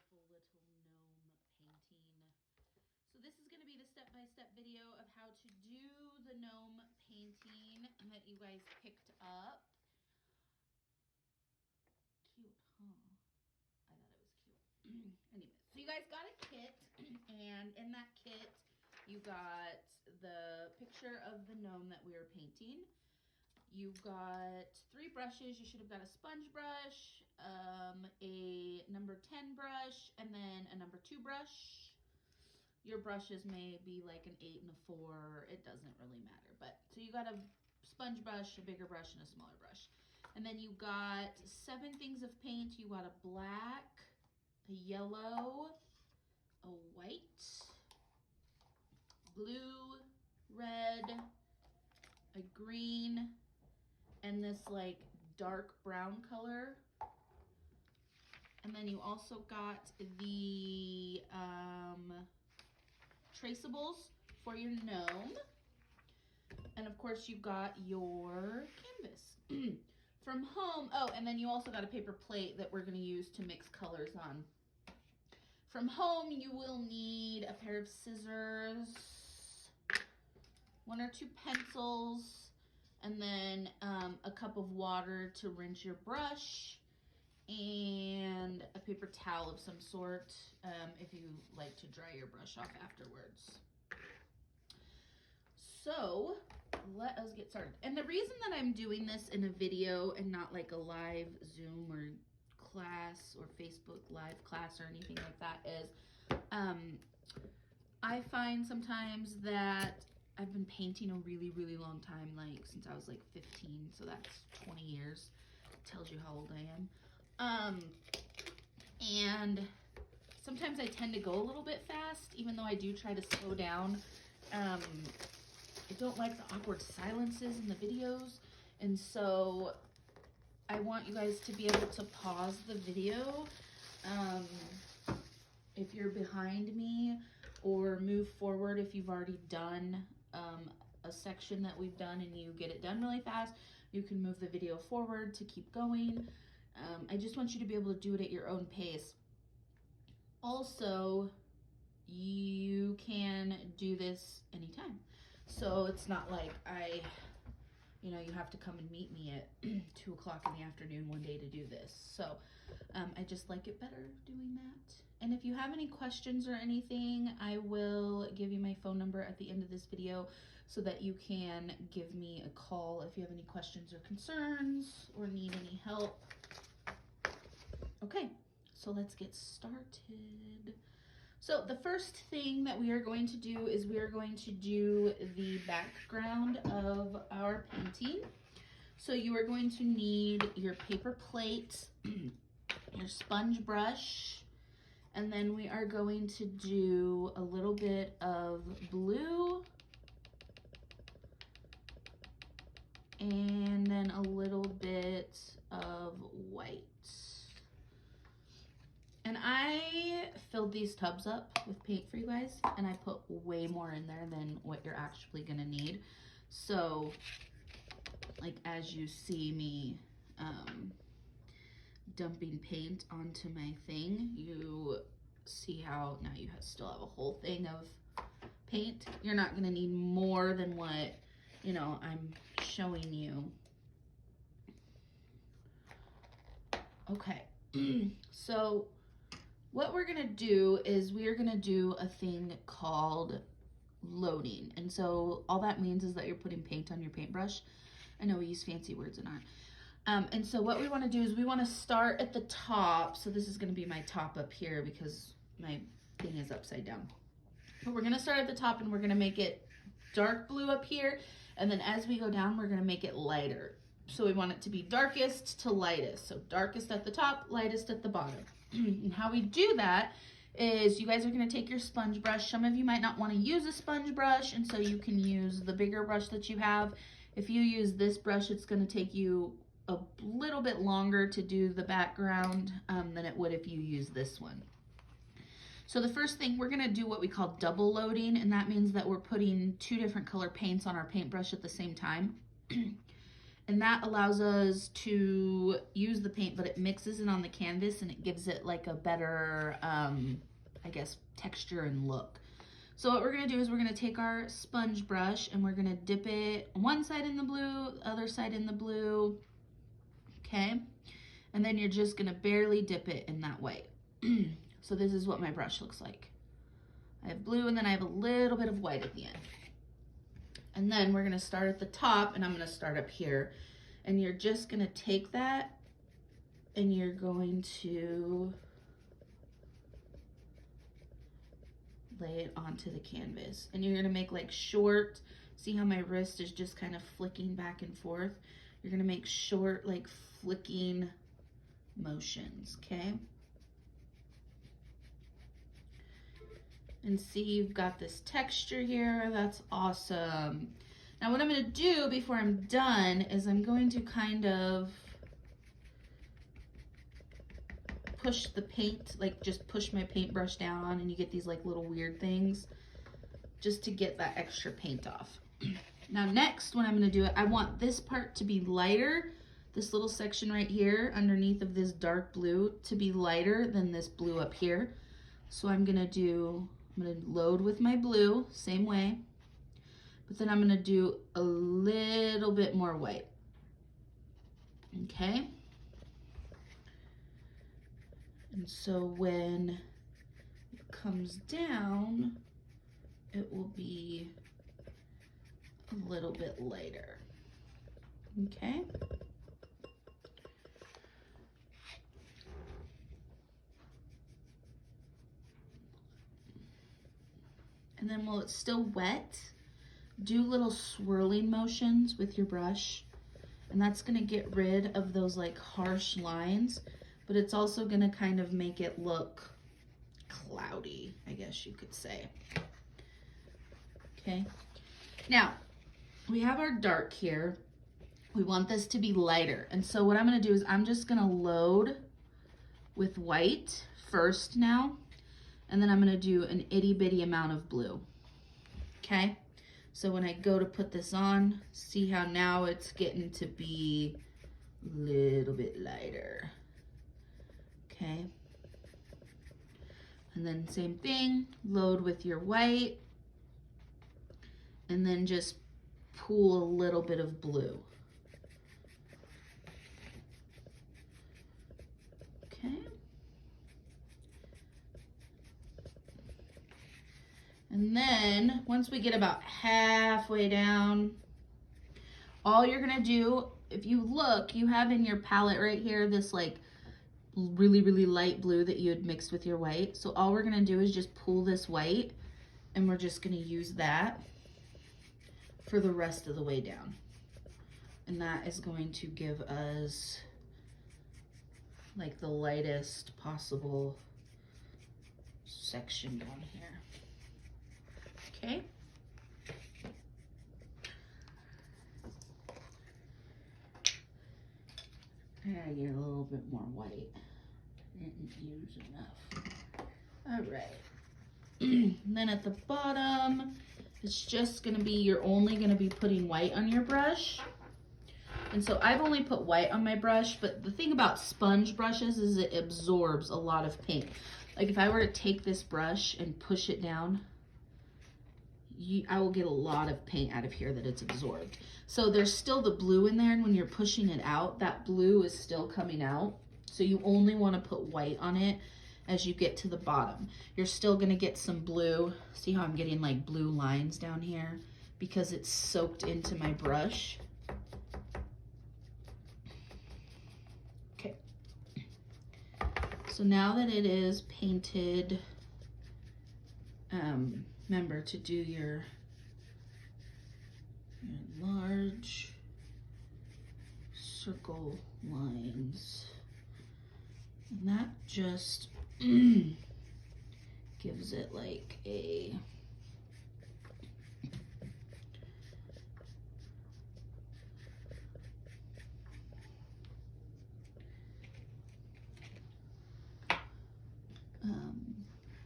beautiful little gnome painting. So this is going to be the step-by-step video of how to do the gnome painting that you guys picked up. Cute, huh? I thought it was cute. Anyway, so you guys got a kit, and in that kit you got the picture of the gnome that we were painting. You got 3 brushes. You should have got a sponge brush, a number 10 brush, and then a number 2 brush. Your brushes may be like an 8 and a 4. It doesn't really matter. But so you got a sponge brush, a bigger brush, and a smaller brush. And then you got 7 things of paint. You got a black, a yellow, a white, blue, red, a green, and this like dark brown color. And then you also got the traceables for your gnome. And of course you got your canvas. From home, oh, and then you also got a paper plate that we're gonna use to mix colors on. From home, you will need a pair of scissors, 1 or 2 pencils, and then a cup of water to rinse your brush, and a paper towel of some sort if you like to dry your brush off afterwards. So let us get started. And the reason that I'm doing this in a video and not like a live Zoom or class or Facebook live class or anything like that is I find sometimes that I've been painting a really, really long time, like since I was like 15, so that's 20 years. Tells you how old I am. And sometimes I tend to go a little bit fast, even though I do try to slow down. I don't like the awkward silences in the videos, and so I want you guys to be able to pause the video if you're behind me, or move forward if you've already done a section that we've done and you get it done really fast. You can move the video forward to keep going. I just want you to be able to do it at your own pace. Also, you can do this anytime. So it's not like you have to come and meet me at 2 o'clock in the afternoon one day to do this. So I just like it better doing that. And if you have any questions or anything, I will give you my phone number at the end of this video so that you can give me a call if you have any questions or concerns or need any help. Okay, so let's get started. So the first thing that we are going to do is we are going to do the background of our painting. So you are going to need your paper plate, your sponge brush, and then we are going to do a little bit of blue, and then a little bit of white. And I filled these tubs up with paint for you guys, and I put way more in there than what you're actually gonna need. So, like as you see me dumping paint onto my thing, you see how now you still have a whole thing of paint. You're not gonna need more than what, I'm showing you. Okay, so what we're gonna do is we are gonna do a thing called loading. And so all that means is that you're putting paint on your paintbrush. I know we use fancy words and aren't. And so what we wanna do is we wanna start at the top. So this is gonna be my top up here because my thing is upside down. But we're gonna start at the top and we're gonna make it dark blue up here. And then as we go down, we're gonna make it lighter. So we want it to be darkest to lightest. So darkest at the top, lightest at the bottom. And how we do that is you guys are gonna take your sponge brush. Some of you might not wanna use a sponge brush, and so you can use the bigger brush that you have. If you use this brush, it's gonna take you a little bit longer to do the background than it would if you use this one. So the first thing, we're gonna do what we call double loading, and that means that we're putting 2 different color paints on our paintbrush at the same time. And that allows us to use the paint, but it mixes it on the canvas and it gives it like a better, I guess, texture and look. So what we're gonna do is we're gonna take our sponge brush and we're gonna dip it one side in the blue, the other side in the blue, okay? And then you're just gonna barely dip it in that white. So this is what my brush looks like. I have blue and then I have a little bit of white at the end. And then we're gonna start at the top and I'm gonna start up here. And you're just gonna take that and you're going to lay it onto the canvas. And you're gonna make like short, see how my wrist is just kind of flicking back and forth? You're gonna make short, like flicking motions, okay? And see, you've got this texture here. That's awesome. Now what I'm gonna do before I'm done is I'm going to kind of push the paint, like just push my paintbrush down and you get these like little weird things just to get that extra paint off. Now next, when I'm gonna do it, I want this part to be lighter, this little section right here underneath of this dark blue to be lighter than this blue up here. So I'm gonna load with my blue, same way, but then I'm gonna do a little bit more white, okay? And so when it comes down, it will be a little bit lighter, okay? And then while it's still wet, do little swirling motions with your brush. And that's gonna get rid of those like harsh lines, but it's also gonna kind of make it look cloudy, I guess you could say. Okay, now we have our dark here. We want this to be lighter. And so what I'm gonna do is I'm just gonna load with white first now. And then I'm gonna do an itty bitty amount of blue, okay? So when I go to put this on, see how now it's getting to be a little bit lighter, okay? And then same thing, load with your white, and then just pool a little bit of blue. Okay. And then once we get about halfway down, all you're gonna do, if you look, you have in your palette right here this like really, really light blue that you had mixed with your white. So all we're gonna do is just pull this white and we're just gonna use that for the rest of the way down. And that is going to give us like the lightest possible section down here. Okay. I get a little bit more white. Didn't use enough. All right. Then at the bottom, it's just gonna be, you're only gonna be putting white on your brush. And so I've only put white on my brush, but the thing about sponge brushes is it absorbs a lot of paint. Like if I were to take this brush and push it down, I will get a lot of paint out of here that it's absorbed. So there's still the blue in there, and when you're pushing it out, that blue is still coming out. So you only want to put white on it as you get to the bottom. You're still gonna get some blue. See how I'm getting like blue lines down here? Because it's soaked into my brush. Okay. So now that it is painted, remember to do your large circle lines. And that just gives it like a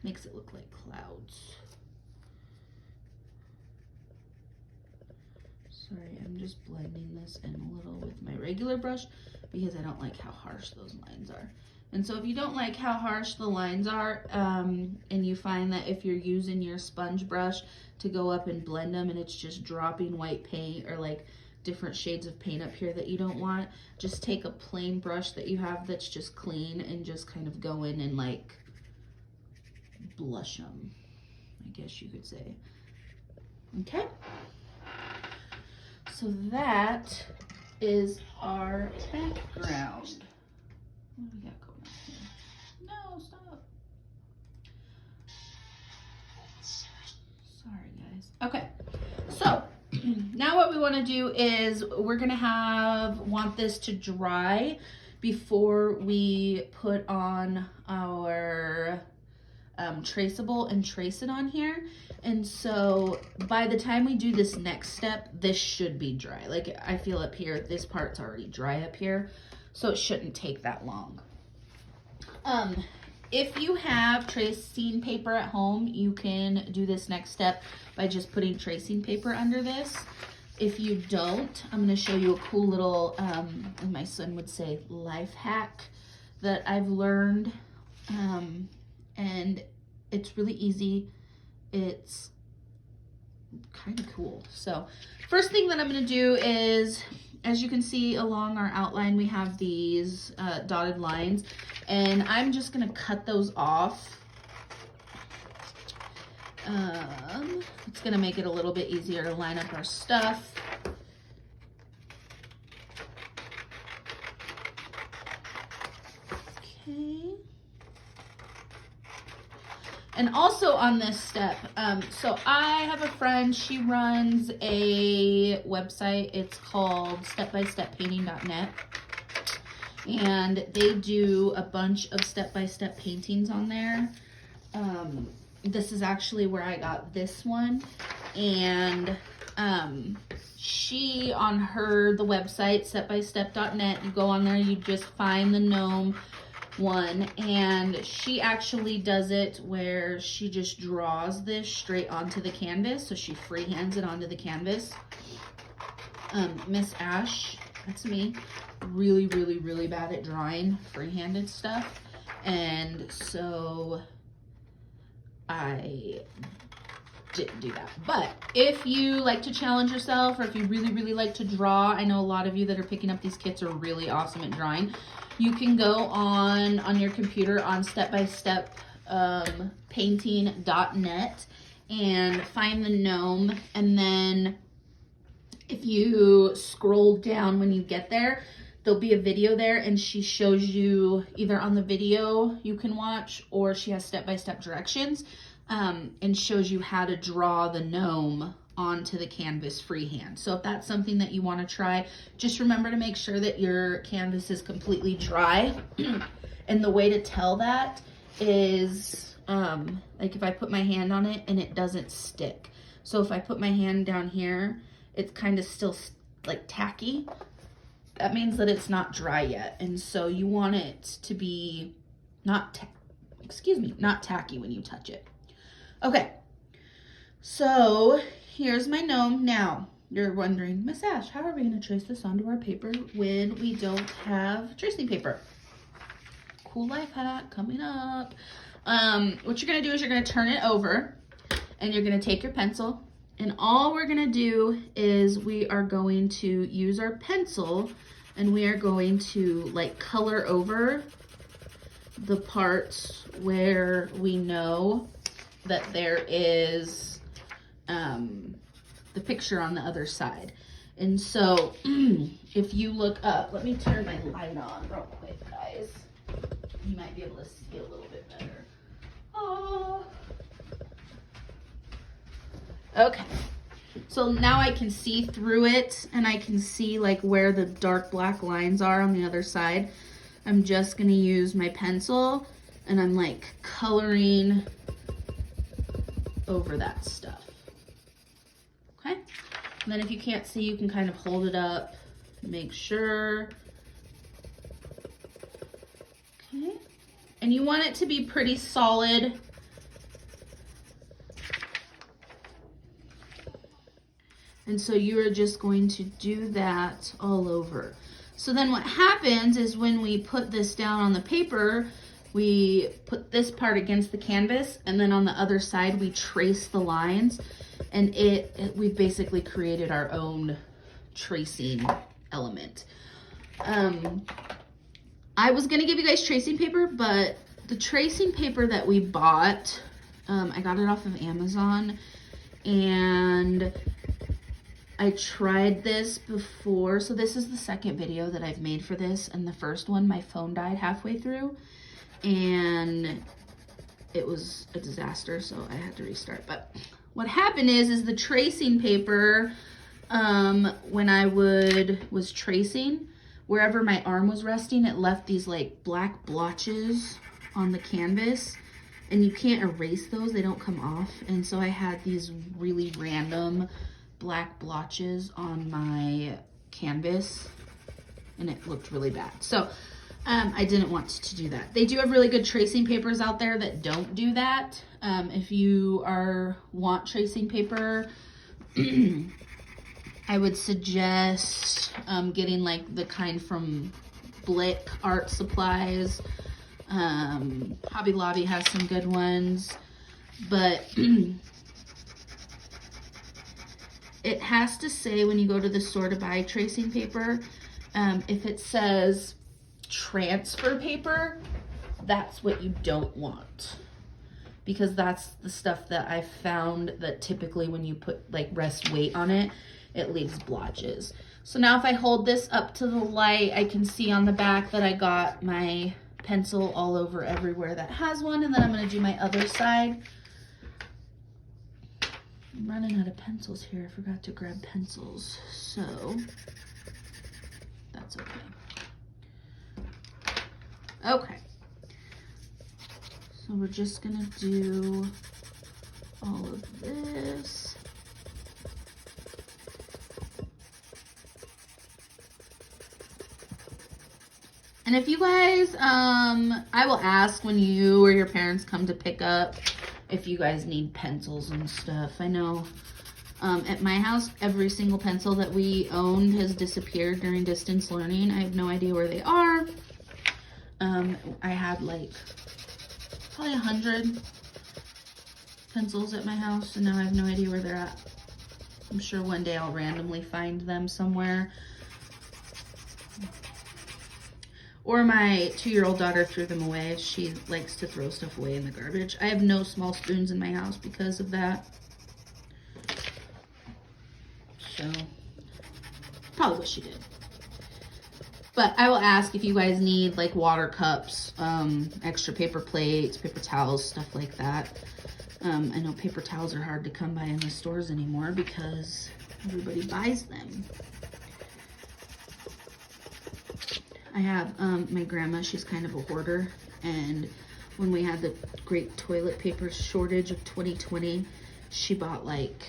makes it look like clouds. Sorry, I'm just blending this in a little with my regular brush because I don't like how harsh those lines are. And so if you don't like how harsh the lines are, and you find that if you're using your sponge brush to go up and blend them and it's just dropping white paint or like different shades of paint up here that you don't want, just take a plain brush that you have that's just clean and just kind of go in and like blush them, I guess you could say. Okay, so that is our background. What do we got going on here? No, stop. Sorry, guys. Okay, so now what we want to do is we're going to want this to dry before we put on our traceable and trace it on here. And so by the time we do this next step, this should be dry. Like I feel up here, this part's already dry up here, so it shouldn't take that long. If you have tracing paper at home, you can do this next step by just putting tracing paper under this. If you don't, I'm going to show you a cool little, my son would say, life hack that I've learned. And it's really easy. It's kind of cool. So first thing that I'm going to do is, as you can see along our outline, we have these dotted lines, and I'm just going to cut those off. It's going to make it a little bit easier to line up our stuff. Okay. And also on this step, so I have a friend, she runs a website, it's called stepbysteppainting.net, and they do a bunch of step-by-step paintings on there. This is actually where I got this one, and she, on the website, stepbystep.net, you go on there, you just find the gnome one, and she actually does it where she just draws this straight onto the canvas, so she freehands it onto the canvas. Miss Ash, that's me, really bad at drawing freehanded stuff, and so I didn't do that. But if you like to challenge yourself, or if you really like to draw, I know a lot of you that are picking up these kits are really awesome at drawing. You can go on your computer on stepbysteppainting.net and find the gnome, and then if you scroll down when you get there, there'll be a video there, and she shows you either on the video you can watch, or she has step-by-step directions, and shows you how to draw the gnome onto the canvas freehand. So if that's something that you want to try, just remember to make sure that your canvas is completely dry. And the way to tell that is, like if I put my hand on it and it doesn't stick. So if I put my hand down here, it's kind of still like tacky. That means that it's not dry yet. And so you want it to be not tacky when you touch it. Okay, so here's my gnome. Now, you're wondering, Miss Ash, how are we going to trace this onto our paper when we don't have tracing paper? Cool life hack coming up. What you're going to do is you're going to turn it over, and you're going to take your pencil, and all we're going to do is we are going to use our pencil, and we are going to like color over the parts where we know that there is the picture on the other side. And so if you look up, let me turn my light on real quick, guys. You might be able to see a little bit better. Oh. Okay. So now I can see through it, and I can see like where the dark black lines are on the other side. I'm just gonna use my pencil, and I'm like coloring over that stuff. Okay, and then if you can't see, you can kind of hold it up, make sure. Okay, and you want it to be pretty solid. And so you are just going to do that all over. So then what happens is when we put this down on the paper, we put this part against the canvas, and then on the other side we trace the lines, and we basically created our own tracing element. I was gonna give you guys tracing paper, but the tracing paper that we bought, I got it off of Amazon, and I tried this before. So this is the second video that I've made for this, and the first one, my phone died halfway through, and it was a disaster, so I had to restart. But what happened is the tracing paper, when I was tracing, wherever my arm was resting, it left these like black blotches on the canvas, and you can't erase those, they don't come off. And so I had these really random black blotches on my canvas, and it looked really bad. So I didn't want to do that. They do have really good tracing papers out there that don't do that. If you want tracing paper, I would suggest getting like the kind from Blick Art Supplies. Hobby Lobby has some good ones, but it has to say when you go to the store to buy tracing paper, if it says transfer paper, that's what you don't want, because that's the stuff that I found that typically when you put like rest weight on it, it leaves blotches. So now if I hold this up to the light, I can see on the back that I got my pencil all over everywhere that has one. And then I'm going to do my other side. I'm running out of pencils here. I forgot to grab pencils, so that's okay. Okay, so we're just gonna do all of this. And if you guys, I will ask when you or your parents come to pick up if you guys need pencils and stuff. I know at my house, every single pencil that we owned has disappeared during distance learning. I have no idea where they are. I had like probably 100 pencils at my house, and now I have no idea where they're at. I'm sure one day I'll randomly find them somewhere. Or my 2-year-old daughter threw them away. She likes to throw stuff away in the garbage. I have no small spoons in my house because of that. So, probably what she did. But I will ask if you guys need like water cups, extra paper plates, paper towels, stuff like that. I know paper towels are hard to come by in the stores anymore because everybody buys them. I have my grandma, she's kind of a hoarder, and when we had the great toilet paper shortage of 2020, she bought like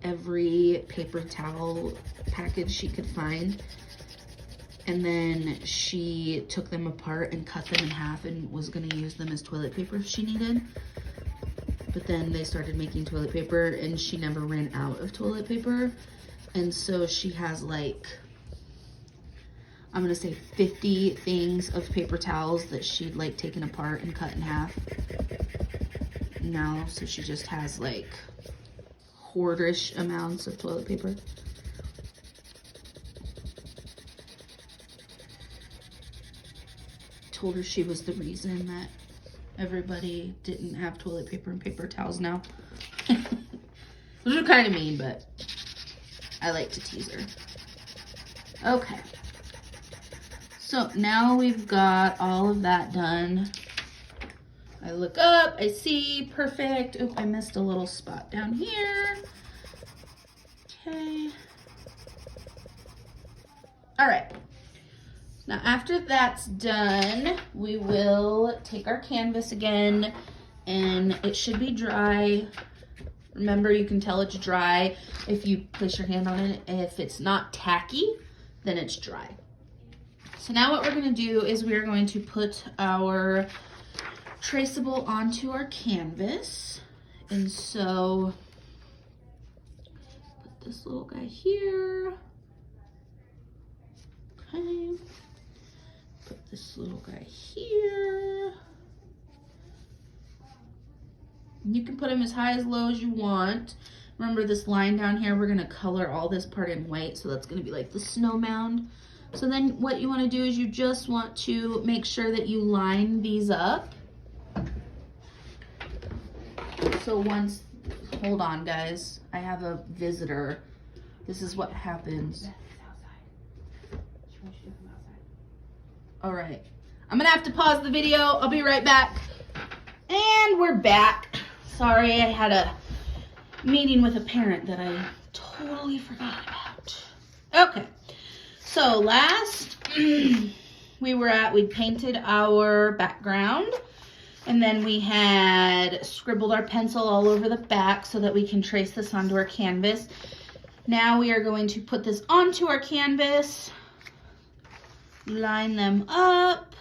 every paper towel package she could find, and then she took them apart and cut them in half and was going to use them as toilet paper if she needed. But then they started making toilet paper and she never ran out of toilet paper, and so she has like, I'm gonna say 50 things of paper towels that she'd like taken apart and cut in half now. So she just has like hoardish amounts of toilet paper. Told her she was the reason that everybody didn't have toilet paper and paper towels now. Which is kind of mean, but I like to tease her. Okay. So now we've got all of that done. I look up, I see, perfect. Oop, I missed a little spot down here. Okay. All right. Now after that's done, we will take our canvas again, and it should be dry. Remember, you can tell it's dry if you place your hand on it. If it's not tacky, then it's dry. So now what we're going to do is we're going to put our traceable onto our canvas. And so put this little guy here. Okay. Put this little guy here. You can put them as high as low as you want. Remember this line down here, we're gonna color all this part in white, so that's gonna be like the snow mound. So then what you wanna do is you just want to make sure that you line these up. So once, hold on guys, I have a visitor. This is what happens. All right, I'm gonna have to pause the video. I'll be right back. And we're back. Sorry, I had a meeting with a parent that I totally forgot about. Okay, so last we painted our background, and then we had scribbled our pencil all over the back so that we can trace this onto our canvas. Now we are going to put this onto our canvas, line them up.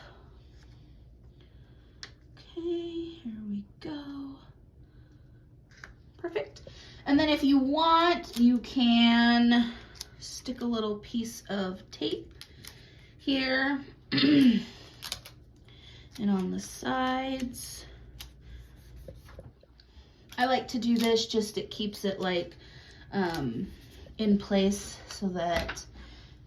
Okay, here we go. Perfect. And then if you want, you can stick a little piece of tape here and on the sides. I like to do this, just it keeps it like in place so that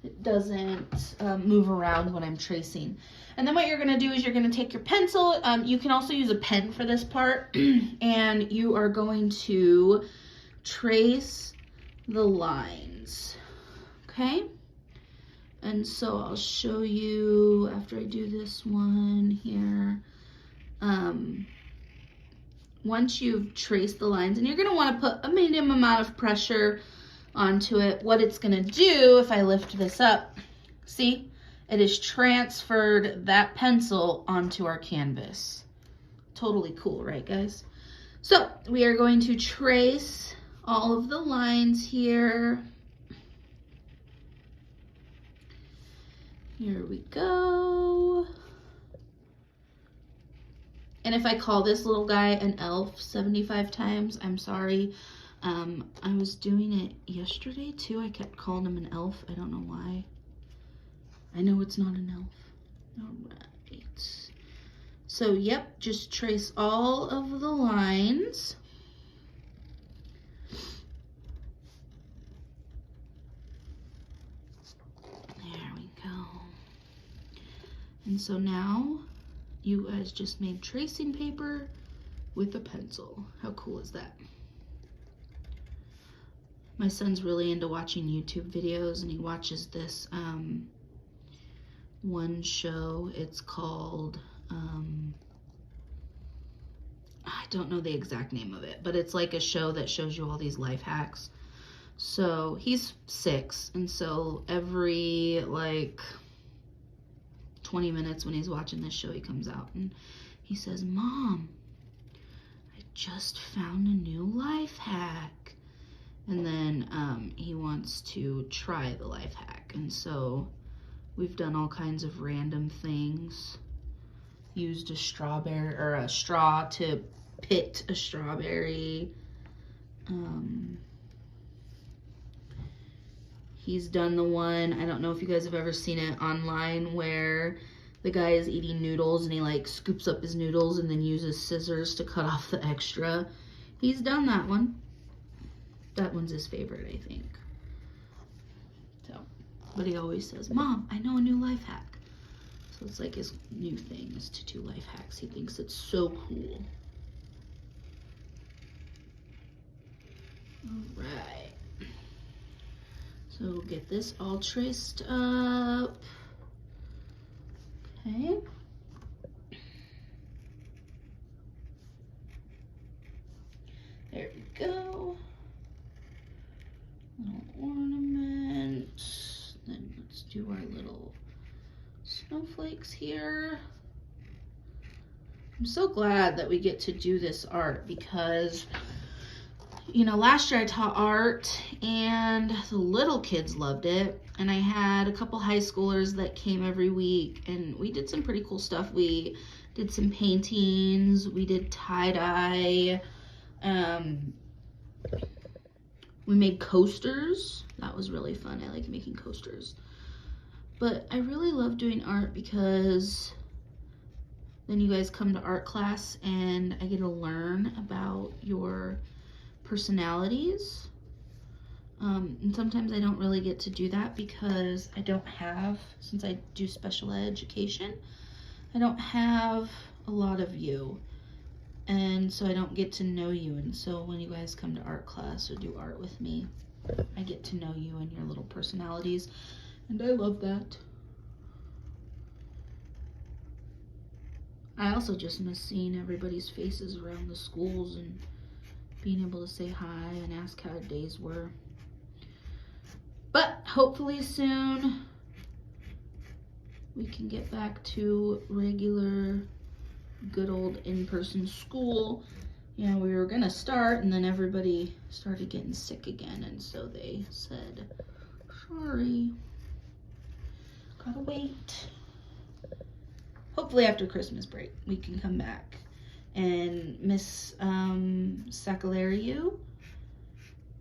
it doesn't move around when I'm tracing. And then what you're gonna do is you're gonna take your pencil, you can also use a pen for this part, and you are going to trace the lines, okay? And so I'll show you after I do this one here. Once you've traced the lines, and you're gonna wanna put a medium amount of pressure onto it, what it's gonna do, if I lift this up, see? It has transferred that pencil onto our canvas. Totally cool, right guys? So we are going to trace all of the lines here. Here we go. And if I call this little guy an elf 75 times, I'm sorry. I was doing it yesterday too. I kept calling him an elf. I don't know why. I know it's not an elf. All right. So, yep, just trace all of the lines. There we go. And so now you guys just made tracing paper with a pencil. How cool is that? My son's really into watching YouTube videos, and he watches this one show. It's called, I don't know the exact name of it, but it's like a show that shows you all these life hacks. So he's 6, and so every like 20 minutes when he's watching this show, he comes out and he says, "Mom, I just found a new life hack." And then he wants to try the life hack. And so we've done all kinds of random things. Used a strawberry or a straw to pit a strawberry. He's done the one, I don't know if you guys have ever seen it online, where the guy is eating noodles and he like scoops up his noodles and then uses scissors to cut off the extra. He's done that one. That one's his favorite, I think. So, but he always says, "Mom, I know a new life hack." So it's like his new thing is to do life hacks. He thinks it's so cool. All right. So get this all traced up. Okay. There we go. Little ornament. Then let's do our little snowflakes here. I'm so glad that we get to do this art because, you know, last year I taught art and the little kids loved it. And I had a couple high schoolers that came every week and we did some pretty cool stuff. We did some paintings, we did tie-dye, We made coasters. That was really fun. I like making coasters. But I really love doing art because then you guys come to art class and I get to learn about your personalities. And sometimes I don't really get to do that because I don't have, since I do special ed education, I don't have a lot of you. And so I don't get to know you. And so when you guys come to art class or do art with me, I get to know you and your little personalities. And I love that. I also just miss seeing everybody's faces around the schools and being able to say hi and ask how days were. But hopefully soon we can get back to regular, good old in-person school. You know, we were gonna start and then everybody started getting sick again, and so they said, sorry, gotta wait. Hopefully after Christmas break we can come back. And Miss Sakalariou,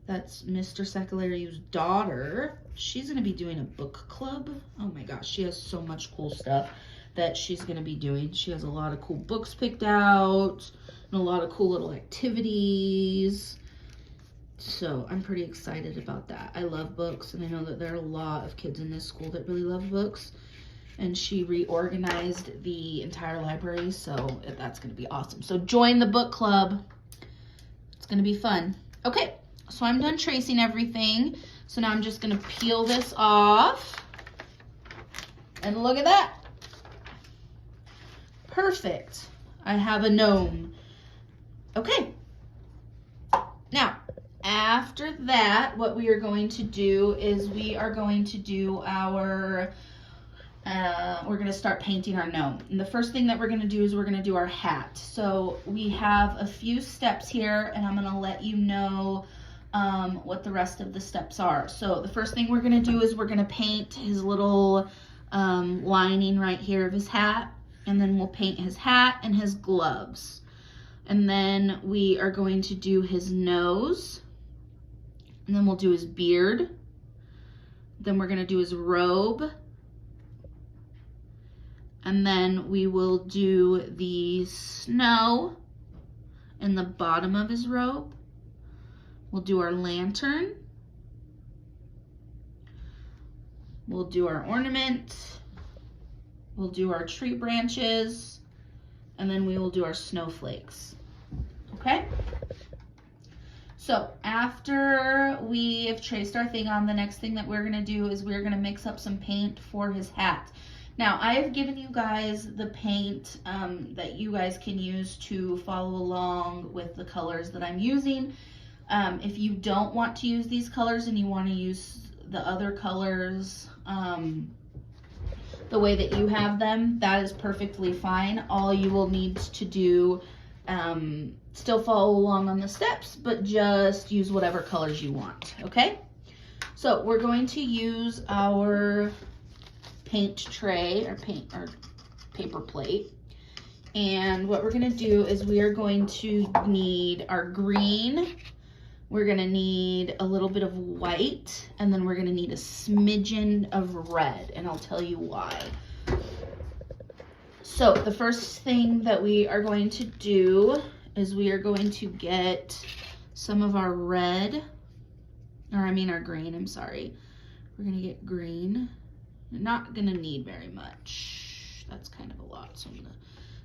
that's Mr. Sakalariou's daughter, she's gonna be doing a book club. Oh my gosh, she has so much cool stuff that she's gonna be doing. She has a lot of cool books picked out and a lot of cool little activities. So I'm pretty excited about that. I love books, and I know that there are a lot of kids in this school that really love books. And she reorganized the entire library, so that's gonna be awesome. So join the book club. It's gonna be fun. Okay, so I'm done tracing everything. So now I'm just gonna peel this off. And look at that. Perfect. I have a gnome. Okay. Now, after that, what we are going to do is we are going to do our we're going to start painting our gnome. And the first thing that we're going to do is we're going to do our hat. So we have a few steps here, and I'm going to let you know what the rest of the steps are. So the first thing we're going to do is we're going to paint his little lining right here of his hat, and then we'll paint his hat and his gloves. And then we are going to do his nose, and then we'll do his beard. Then we're going to do his robe. And then we will do the snow in the bottom of his robe. We'll do our lantern. We'll do our ornament. We'll do our tree branches. And then we will do our snowflakes. Okay? So after we have traced our thing on, the next thing that we're gonna do is we're gonna mix up some paint for his hat. Now, I have given you guys the paint that you guys can use to follow along with the colors that I'm using. If you don't want to use these colors and you want to use the other colors the way that you have them, that is perfectly fine. All you will need to do, still follow along on the steps, but just use whatever colors you want, okay? So we're going to use our paint tray or paper plate, and what we're going to do is we are going to need our green, we're going to need a little bit of white, and then we're going to need a smidgen of red, and I'll tell you why. So the first thing that we are going to do is we are going to get some of our red, or I mean our green, I'm sorry. We're going to get green. You're not gonna need very much. That's kind of a lot, so I'm gonna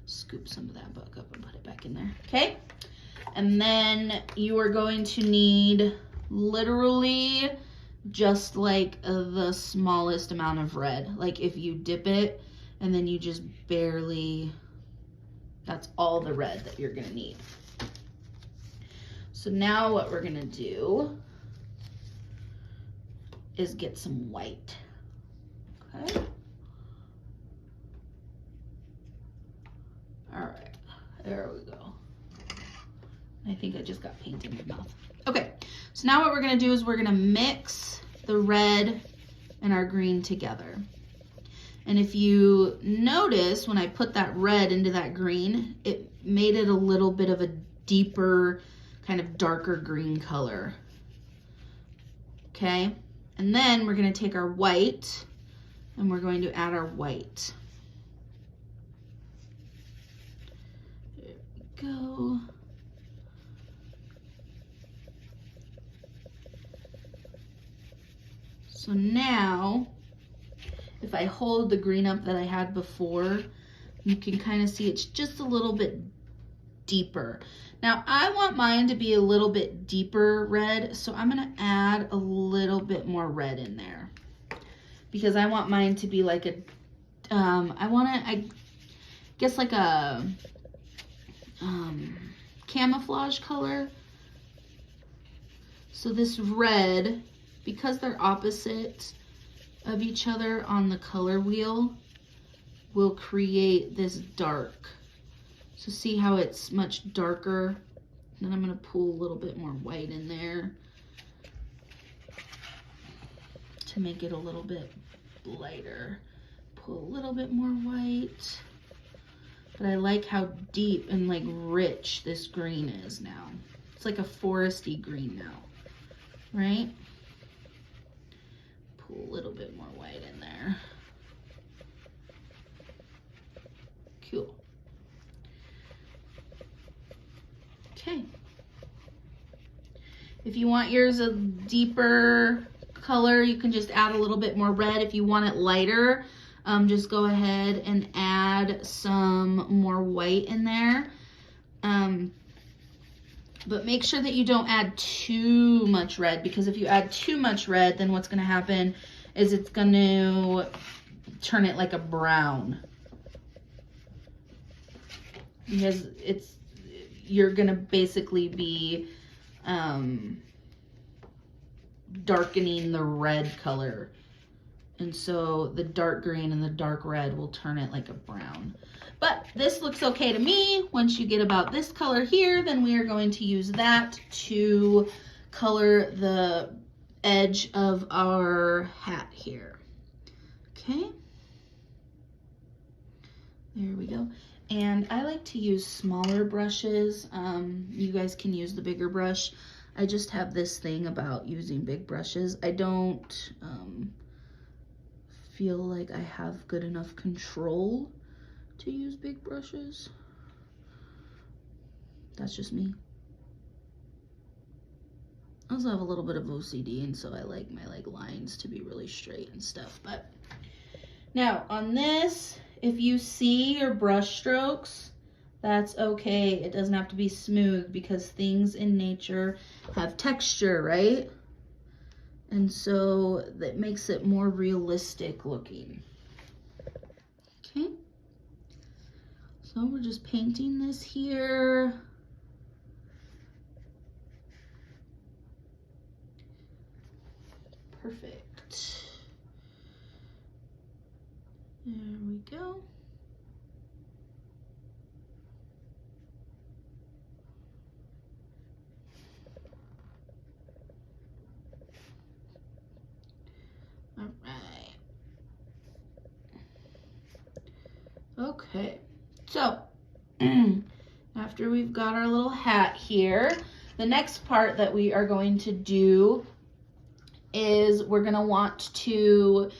scoop some of that back up and put it back in there, okay? And then you are going to need literally just like the smallest amount of red. Like if you dip it and then you just barely, that's all the red that you're gonna need. So now what we're gonna do is get some white. Okay. All right, there we go. I think I just got paint in my mouth. Okay, so now what we're gonna do is we're gonna mix the red and our green together. And if you notice, when I put that red into that green, it made it a little bit of a deeper, kind of darker green color. okay? And then we're gonna take our white and we're going to add our white. There we go. So now, if I hold the green up that I had before, you can kind of see it's just a little bit deeper. Now I want mine to be a little bit deeper red, so I'm gonna add a little bit more red in there because I want mine to be like a, I guess like a camouflage color. So this red, because they're opposite of each other on the color wheel, will create this dark. So see how it's much darker? Then I'm gonna pull a little bit more white in there to make it a little bit lighter. Pull a little bit more white. But I like how deep and like rich this green is now. It's like a foresty green now, right? Pull a little bit more white in there. Cool. Okay. If you want yours a deeper color, you can just add a little bit more red. If you want it lighter, just go ahead and add some more white in there. But make sure that you don't add too much red, because if you add too much red, then what's going to happen is it's going to turn it like a brown. Because you're going to basically be darkening the red color. And so the dark green and the dark red will turn it like a brown. But this looks okay to me. Once you get about this color here, then we are going to use that to color the edge of our hat here. Okay. There we go. And I like to use smaller brushes. You guys can use the bigger brush. I just have this thing about using big brushes. I don't feel like I have good enough control to use big brushes. That's just me. I also have a little bit of OCD, and so I like my lines to be really straight and stuff. But now on this, if you see your brush strokes, that's okay. It doesn't have to be smooth, because things in nature have texture, right? And so that makes it more realistic looking. Okay. So we're just painting this here. Perfect. There we go. All right. Okay. So, after we've got our little hat here, the next part that we are going to do is we're going to want to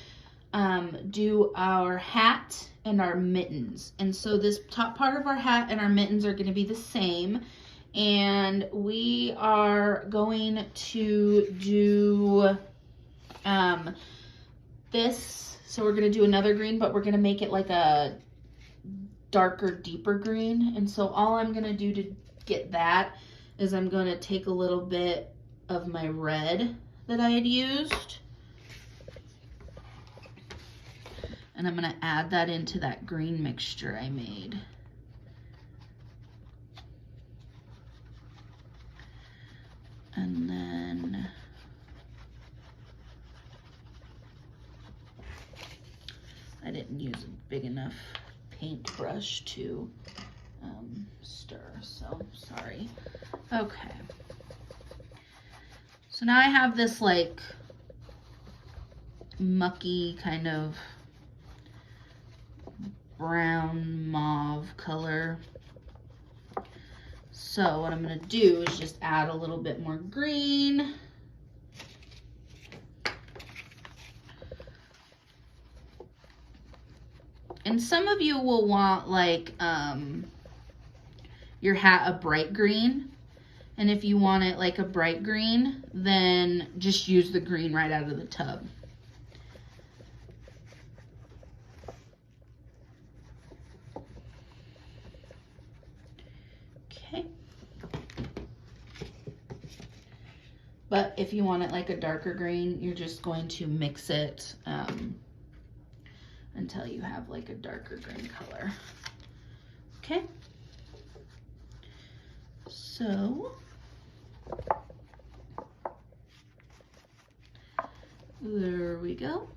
do our hat and our mittens. And so this top part of our hat and our mittens are going to be the same. And we are going to do this. So we're going to do another green, but we're going to make it like a darker, deeper green. And so all I'm going to do to get that is I'm going to take a little bit of my red that I had used, and I'm going to add that into that green mixture I made. And then I didn't use a big enough paintbrush to stir, so sorry. Okay. So now I have this like mucky kind of brown mauve color. So what I'm going to do is just add a little bit more green. And some of you will want like your hat a bright green. And if you want it like a bright green, then just use the green right out of the tub. Okay. But if you want it like a darker green, you're just going to mix it until you have like a darker green color. Okay. So there we go.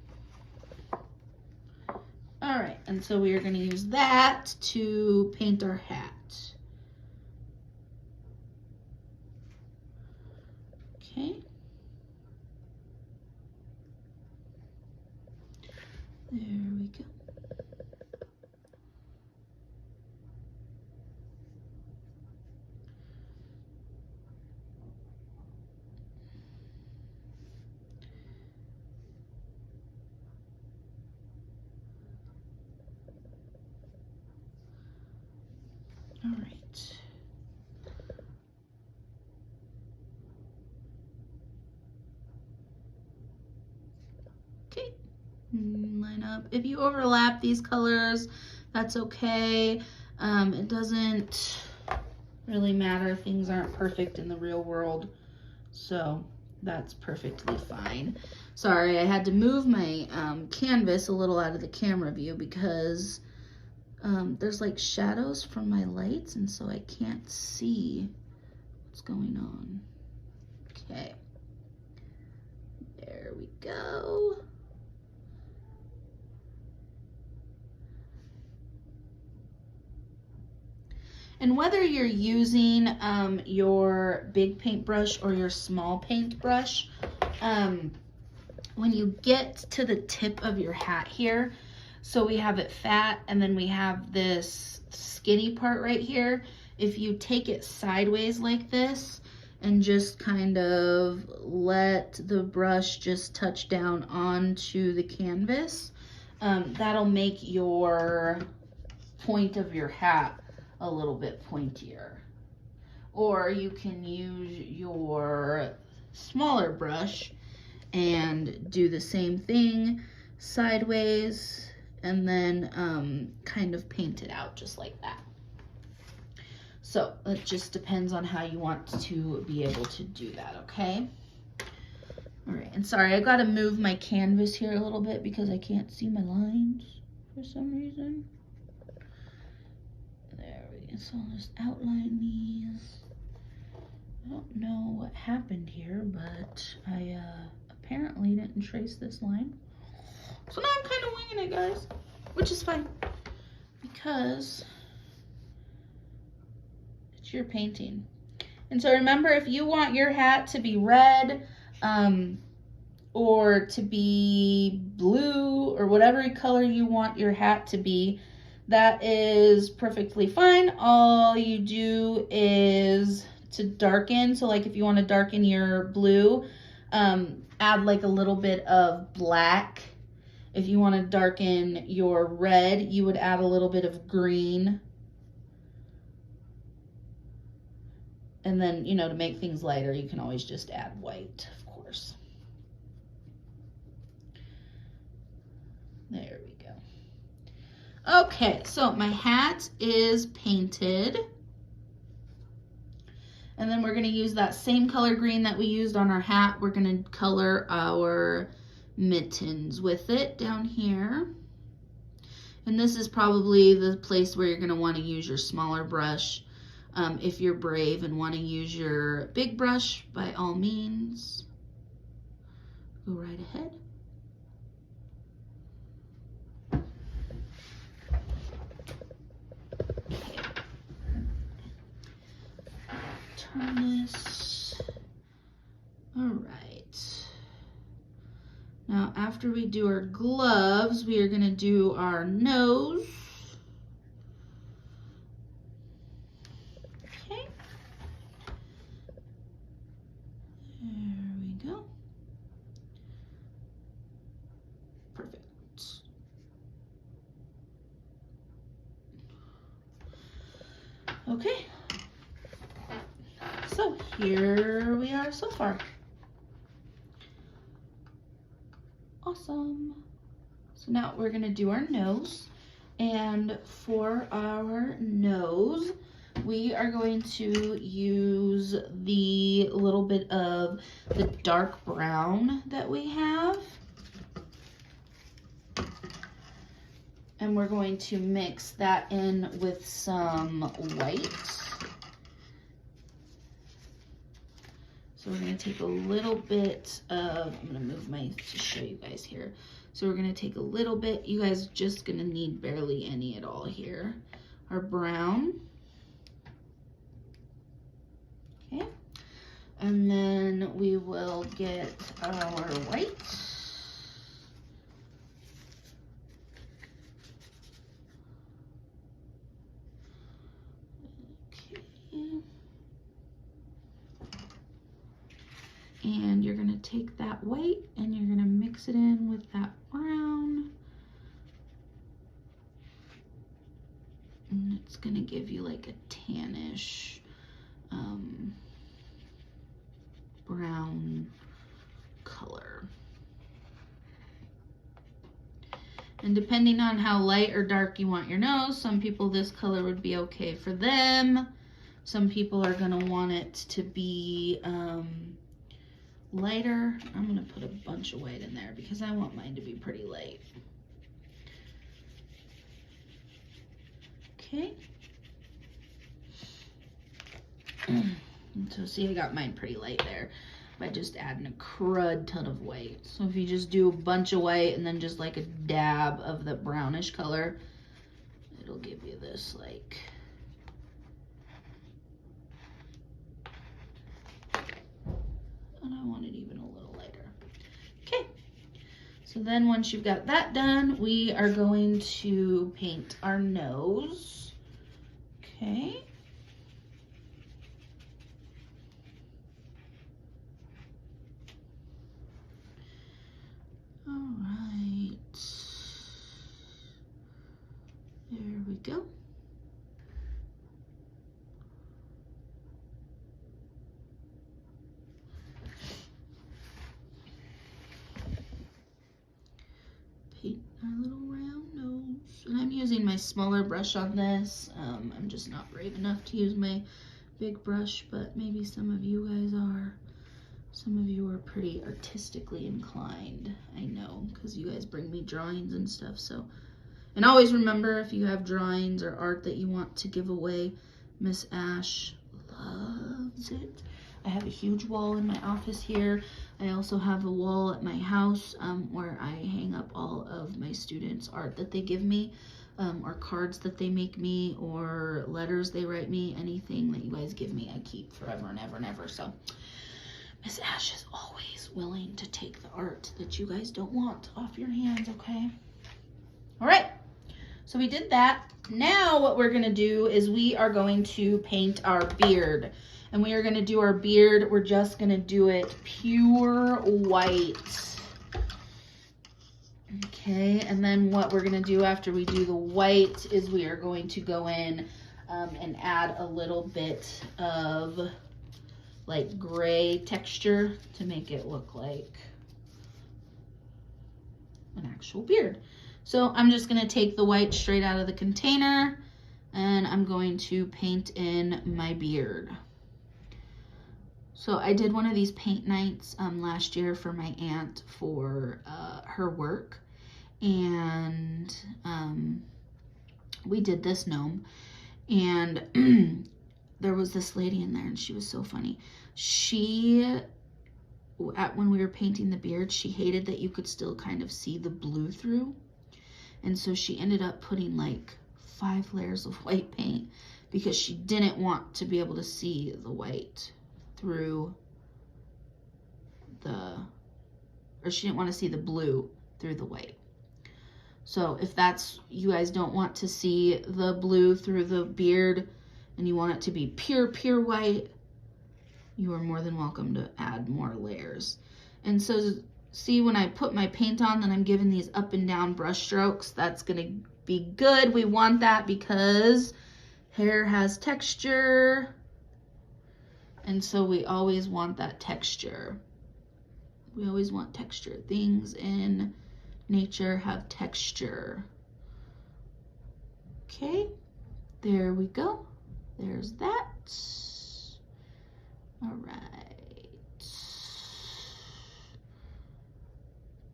All right, and so we are going to use that to paint our hat. Okay. There we go. All right. Okay, line up. If you overlap these colors, that's okay. It doesn't really matter. Things aren't perfect in the real world, so that's perfectly fine. Sorry, I had to move my canvas a little out of the camera view because there's like shadows from my lights, and so I can't see what's going on. Okay, there we go. And whether you're using your big paintbrush or your small paintbrush, when you get to the tip of your hat here, so we have it fat and then we have this skinny part right here, if you take it sideways like this and just kind of let the brush just touch down onto the canvas, that'll make your point of your hat a little bit pointier. Or you can use your smaller brush and do the same thing sideways and then kind of paint it out just like that. So it just depends on how you want to be able to do that, okay? All right, and sorry, I gotta move my canvas here a little bit because I can't see my lines for some reason. There we go, so I'll just outline these. I don't know what happened here, but I apparently didn't trace this line. So now I'm kind of winging it, guys, which is fine because it's your painting. And so remember, if you want your hat to be red or to be blue or whatever color you want your hat to be, that is perfectly fine. All you do is to darken. So like if you want to darken your blue, add like a little bit of black. If you want to darken your red, you would add a little bit of green. And then, you know, to make things lighter, you can always just add white, of course. There we go. Okay, so my hat is painted. And then we're going to use that same color green that we used on our hat. We're going to color our mittens with it down here. And this is probably the place where you're going to want to use your smaller brush. If you're brave and want to use your big brush, by all means, go right ahead. Turn this. All right. Now, after we do our gloves, we are going to do our nose. Okay. There we go. Perfect. Okay, so here we are so far. Awesome. So now we're gonna do our nose, and for our nose, we are going to use the little bit of the dark brown that we have. And we're going to mix that in with some white. So we're gonna take a little bit of, I'm gonna move my, to show you guys here. So we're gonna take a little bit, you guys just gonna need barely any at all here. Our brown. Okay. And then we will get our white. And you're gonna take that white and you're gonna mix it in with that brown. And it's gonna give you like a tannish brown color. And depending on how light or dark you want your nose, some people this color would be okay for them. Some people are gonna want it to be lighter. I'm gonna put a bunch of white in there because I want mine to be pretty light. Okay. So see, I got mine pretty light there by just adding a crud ton of white. So if you just do a bunch of white and then just like a dab of the brownish color, it'll give you this like and I want it even a little lighter. Okay, so then once you've got that done, we are going to paint our nose. Okay. All right. There we go. Paint our little round nose. And I'm using my smaller brush on this. I'm just not brave enough to use my big brush, but maybe some of you guys are. Some of you are pretty artistically inclined, I know, because you guys bring me drawings and stuff. So, and always remember, if you have drawings or art that you want to give away, Miss Ash loves it. I have a huge wall in my office here. I also have a wall at my house where I hang up all of my students' art that they give me, or cards that they make me, or letters they write me. Anything that you guys give me, I keep forever and ever and ever. So Miss Ash is always willing to take the art that you guys don't want off your hands, okay? All right, so we did that. Now what we're gonna do is we are going to paint our beard. And we are gonna do our beard, we're just gonna do it pure white. Okay, and then what we're gonna do after we do the white is we are going to go in and add a little bit of like gray texture to make it look like an actual beard. So I'm just gonna take the white straight out of the container and I'm going to paint in my beard. So I did one of these paint nights last year for my aunt for her work, and we did this gnome, and there was this lady in there and she was so funny. When we were painting the beard, she hated that you could still kind of see the blue through, and so she ended up putting like 5 layers of white paint because she didn't want to be able to see the white through she didn't want to see the blue through the white. So if you guys don't want to see the blue through the beard and you want it to be pure white, you are more than welcome to add more layers. And so see, when I put my paint on, then I'm giving these up and down brush strokes. That's gonna be good. We want that because Hair has texture, and so we always want that texture. We always want texture. Things in nature have texture. Okay, there we go. There's that. All right.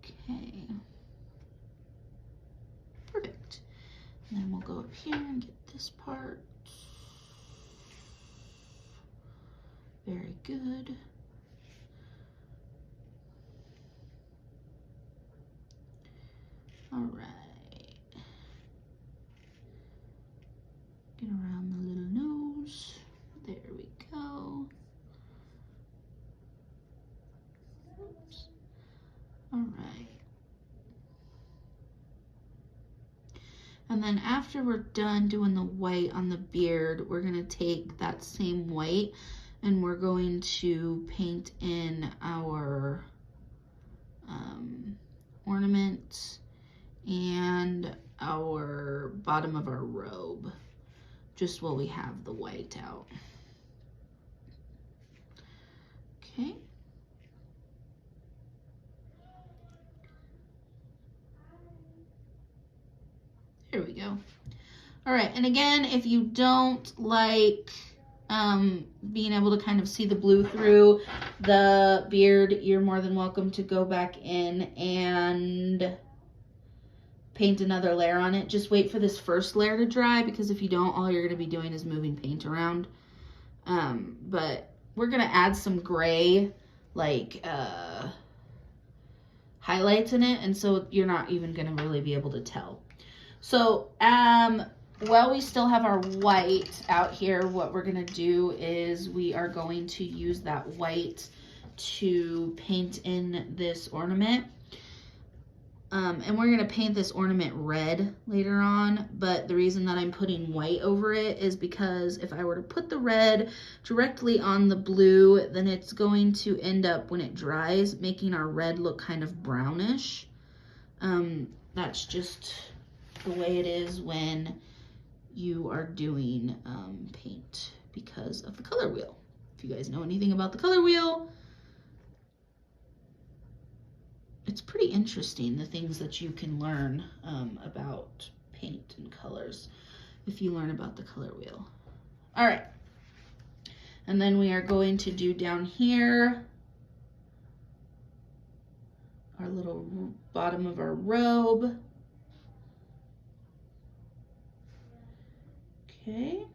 Okay. Perfect. And then we'll go up here and get this part. Very good. All right. Get around the little nose. There we go. Oops. All right. And then after we're done doing the white on the beard, we're gonna take that same white and we're going to paint in our ornament and our bottom of our robe, just while we have the white out. Okay. There we go. All right, and again, if you don't like being able to kind of see the blue through the beard, you're more than welcome to go back in and paint another layer on it. Just wait for this first layer to dry, because if you don't, all you're going to be doing is moving paint around. But we're going to add some gray, like highlights in it, and so you're not even going to really be able to tell. So while we still have our white out here, what we're going to do is we are going to use that white to paint in this ornament. And we're going to paint this ornament red later on, but the reason that I'm putting white over it is because if I were to put the red directly on the blue, then it's going to end up, when it dries, making our red look kind of brownish. That's just the way it is when you are doing paint, because of the color wheel. If you guys know anything about the color wheel, it's pretty interesting, the things that you can learn about paint and colors if you learn about the color wheel. All right, and then we are going to do down here our little bottom of our robe. Okay.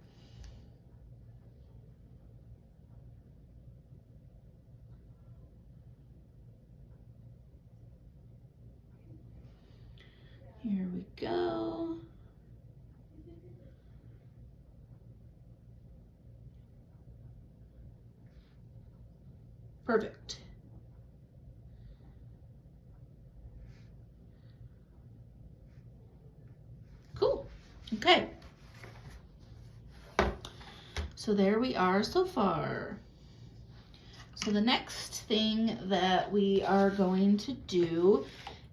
Here we go. Perfect. Cool. Okay. So there we are so far. So the next thing that we are going to do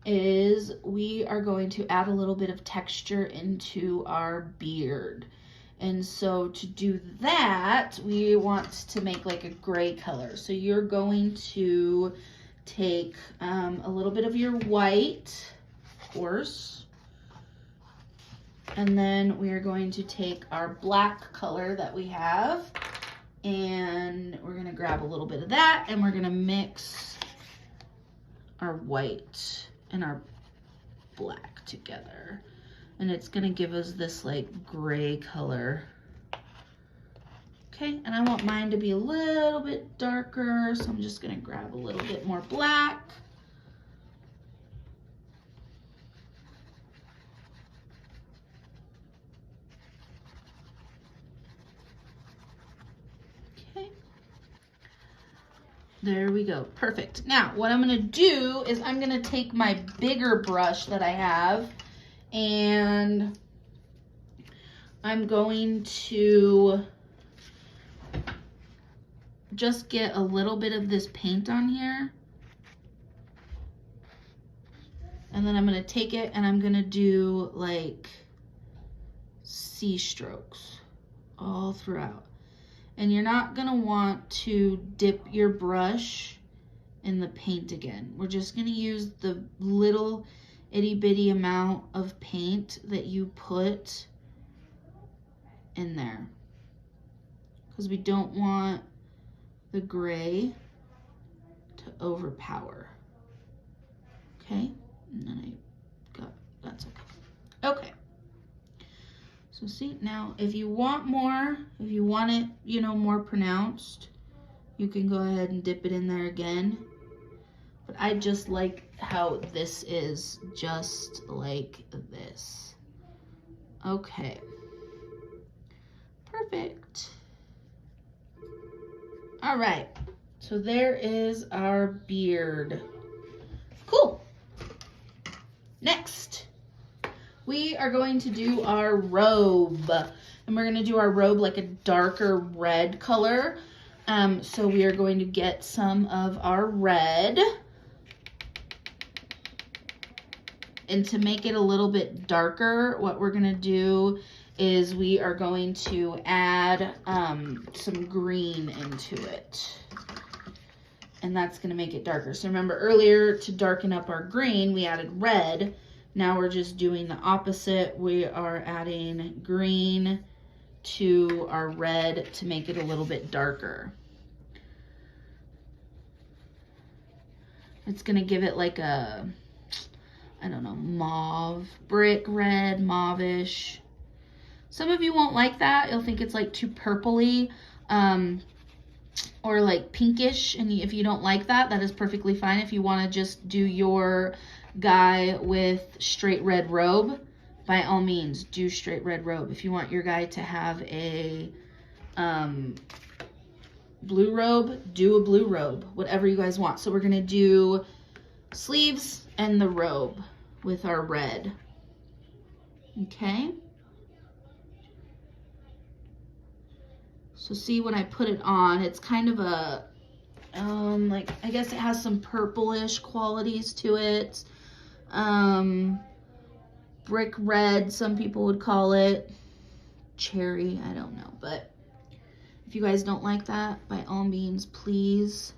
is we are going to add a little bit of texture into our beard. And so to do that, we want to make like a gray color. So you're going to take a little bit of your white, of course, and then we are going to take our black color that we have, and we're gonna grab a little bit of that, and we're gonna mix our white and our black together. And it's gonna give us this like gray color. Okay, and I want mine to be a little bit darker, so I'm just gonna grab a little bit more black. Okay, there we go, perfect. Now, what I'm gonna do is I'm gonna take my bigger brush that I have, and I'm going to just get a little bit of this paint on here. And then I'm gonna take it and I'm gonna do like C strokes all throughout. And you're not gonna want to dip your brush in the paint again. We're just gonna use the little itty bitty amount of paint that you put in there, because we don't want the gray to overpower. Okay, and then that's okay. Okay. So see, now if you want more, if you want it, you know, more pronounced, you can go ahead and dip it in there again. But I just like how this is, just like this. Okay. Perfect. All right. So there is our beard. Cool. Next, we are going to do our robe. And we're going to do our robe like a darker red color. So we are going to get some of our red. And to make it a little bit darker, what we're going to do is we are going to add some green into it. And that's going to make it darker. So remember earlier, to darken up our green, we added red. Now we're just doing the opposite. We are adding green to our red to make it a little bit darker. It's going to give it like a, I don't know, mauve, brick red, mauve-ish. Some of you won't like that. You'll think it's like too purpley or like pinkish. And if you don't like that, that is perfectly fine. If you want to just do your guy with straight red robe, by all means, do straight red robe. If you want your guy to have a blue robe, do a blue robe, whatever you guys want. So we're going to do sleeves and the robe with our red. Okay. So see, when I put it on, it's kind of a, like, I guess it has some purplish qualities to it. Brick red, some people would call it. Cherry, I don't know. But if you guys don't like that, by all means, please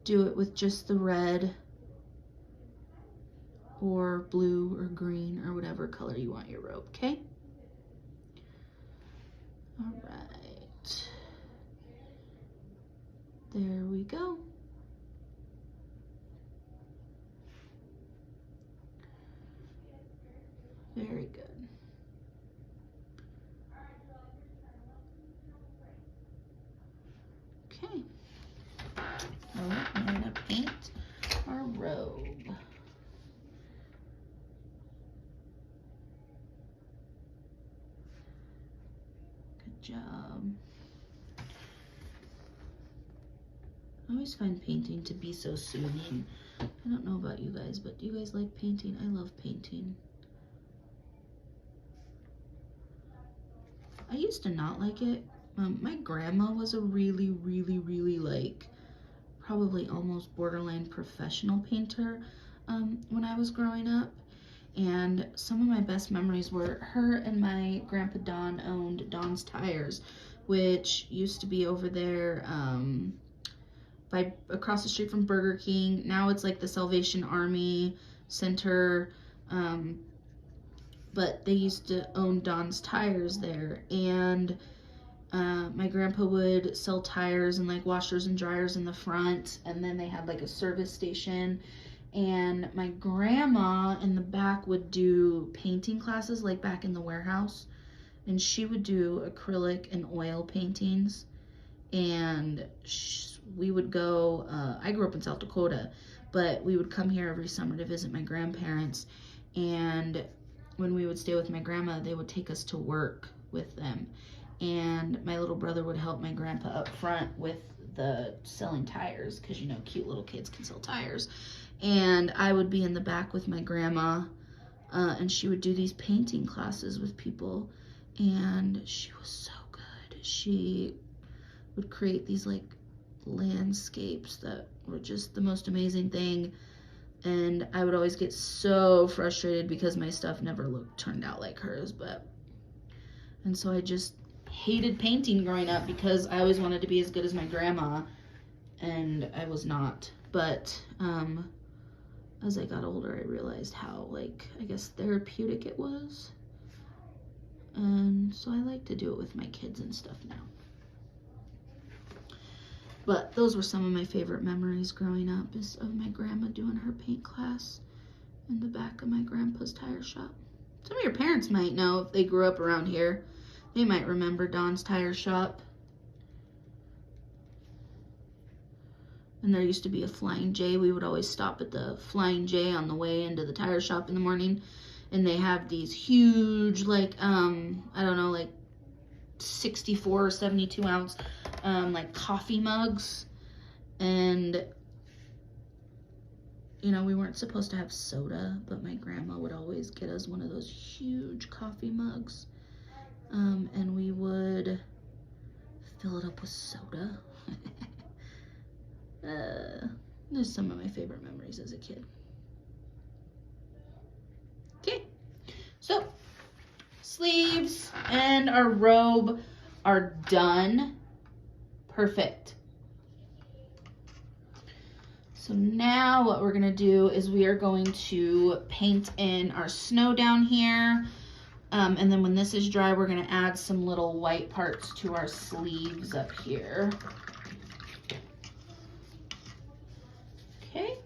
do it with just the red or blue or green or whatever color you want your robe, okay? All right. There we go. Very good. Okay. All right, I'm gonna paint our robe. Good job. I always find painting to be so soothing. I don't know about you guys, but do you guys like painting? I love painting. I used to not like it. My grandma was a really like, probably almost borderline professional painter when I was growing up. And some of my best memories were her and my grandpa Don owned Don's Tires, which used to be over there by across the street from Burger King. Now it's like the Salvation Army Center. But they used to own Don's Tires there, and my grandpa would sell tires and like washers and dryers in the front, and then they had like a service station, and my grandma in the back would do painting classes like back in the warehouse, and she would do acrylic and oil paintings, and we would go, I grew up in South Dakota, but we would come here every summer to visit my grandparents, and when we would stay with my grandma, they would take us to work with them. And my little brother would help my grandpa up front with the selling tires, because, you know, cute little kids can sell tires. And I would be in the back with my grandma, and she would do these painting classes with people. And she was so good. She would create these like landscapes that were just the most amazing thing. And I would always get so frustrated because my stuff never turned out like hers, but And so I just hated painting growing up because I always wanted to be as good as my grandma, and I was not. But as I got older, I realized how, like, I guess therapeutic it was. And so I like to do it with my kids and stuff now. But those were some of my favorite memories growing up, is of my grandma doing her paint class in the back of my grandpa's tire shop. Some of your parents might know if they grew up around here. They might remember Don's Tire Shop. And there used to be a Flying J. We would always stop at the Flying J on the way into the tire shop in the morning. And they have these huge, like, I don't know, like 64 or 72 ounce, like coffee mugs. And, you know, we weren't supposed to have soda, but my grandma would always get us one of those huge coffee mugs. And we would fill it up with soda. There's some of my favorite memories as a kid. Okay, so sleeves and our robe are done. Perfect. So now what we're gonna do is we are going to paint in our snow down here. And then when this is dry, we're gonna add some little white parts to our sleeves up here. Okay.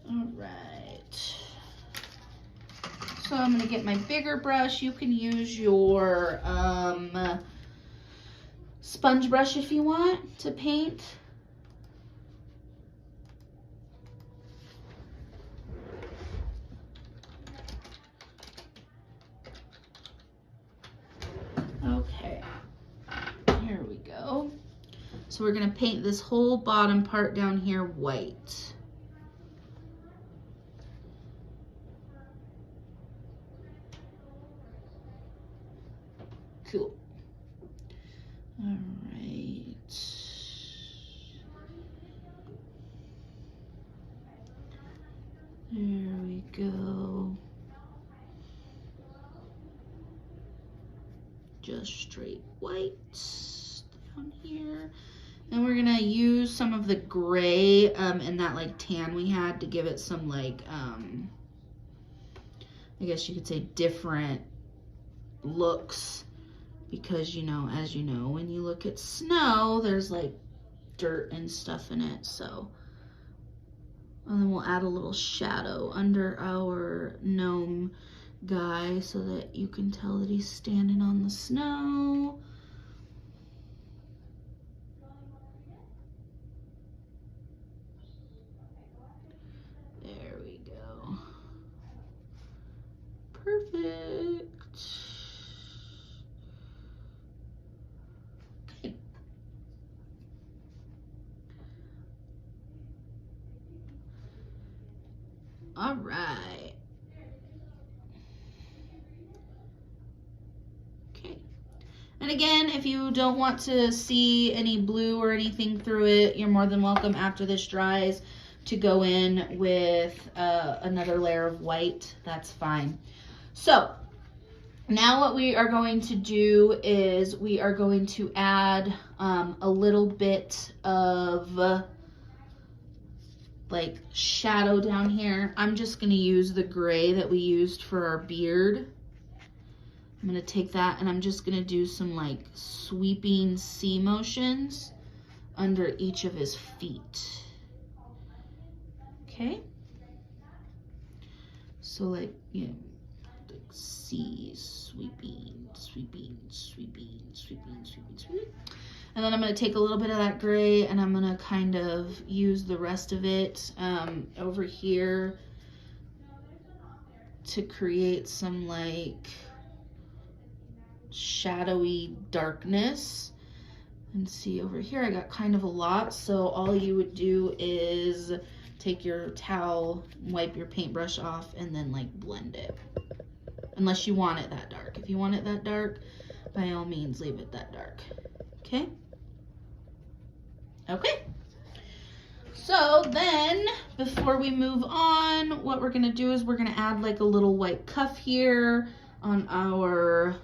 All right. So I'm gonna get my bigger brush. You can use your sponge brush if you want to paint. Okay, here we go. So we're gonna paint this whole bottom part down here white. Cool. All right. There we go. Just straight white down here. And we're gonna use some of the gray and that like tan we had to give it some like, I guess you could say different looks, because, you know, as you know, when you look at snow, there's like dirt and stuff in it. So, and then we'll add a little shadow under our gnome guy so that you can tell that he's standing on the snow. There we go. Perfect. Okay. All right. Okay. And again, if you don't want to see any blue or anything through it, you're more than welcome after this dries to go in with another layer of white. That's fine. So now what we are going to do is we are going to add a little bit of like shadow down here. I'm just going to use the gray that we used for our beard. I'm going to take that and I'm just going to do some like sweeping C motions under each of his feet. Okay. So like, you know, like C, sweeping, sweeping, sweeping, sweeping, sweeping, sweeping. And then I'm going to take a little bit of that gray and I'm going to kind of use the rest of it over here to create some like shadowy darkness. And see over here, I got kind of a lot. So all you would do is take your towel, wipe your paintbrush off, and then like blend it. Unless you want it that dark. If you want it that dark, by all means, leave it that dark. Okay? Okay. So then, before we move on, what we're gonna do is we're gonna add like a little white cuff here on our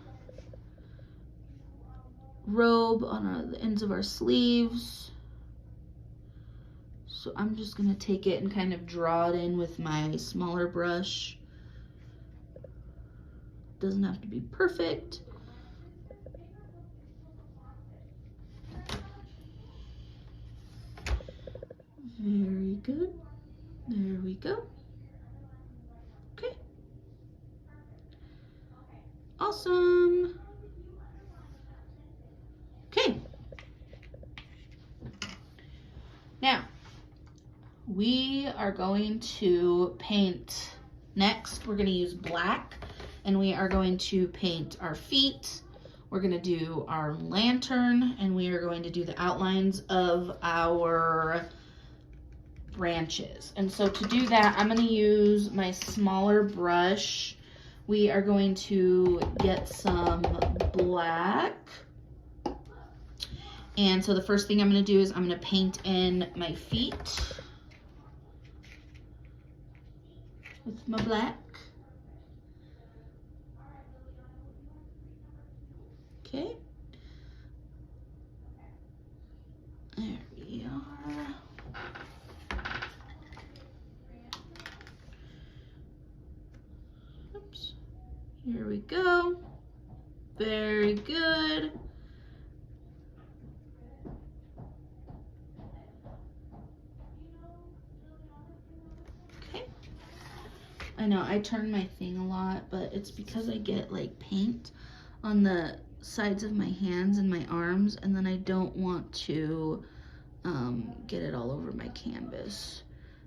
robe, on the ends of our sleeves. So I'm just gonna take it and kind of draw it in with my smaller brush. Doesn't have to be perfect. Very good. There we go. Okay. Awesome. Okay. Now, we are going to paint next. We're going to use black, and we are going to paint our feet. We're going to do our lantern, and we are going to do the outlines of our branches. And so to do that, I'm going to use my smaller brush. We are going to get some black. And so the first thing I'm going to do is I'm going to paint in my feet with my black. Okay. There we are. Oops. Here we go. Very good. Okay. I know I turn my thing a lot, but it's because I get like paint on the sides of my hands and my arms, and then I don't want to get it all over my canvas.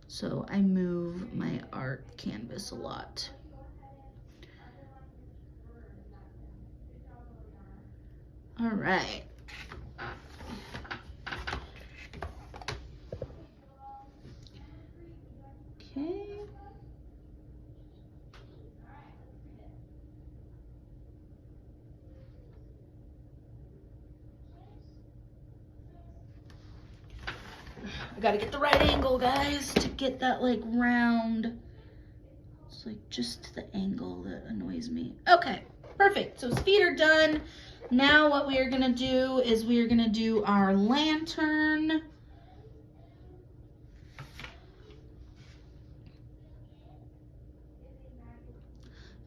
So I move my art canvas a lot. All right. Okay. I gotta get the right angle, guys, to get that like round. It's like just the angle that annoys me. Okay, perfect. So his feet are done. Now what we are gonna do is we are gonna do our lantern.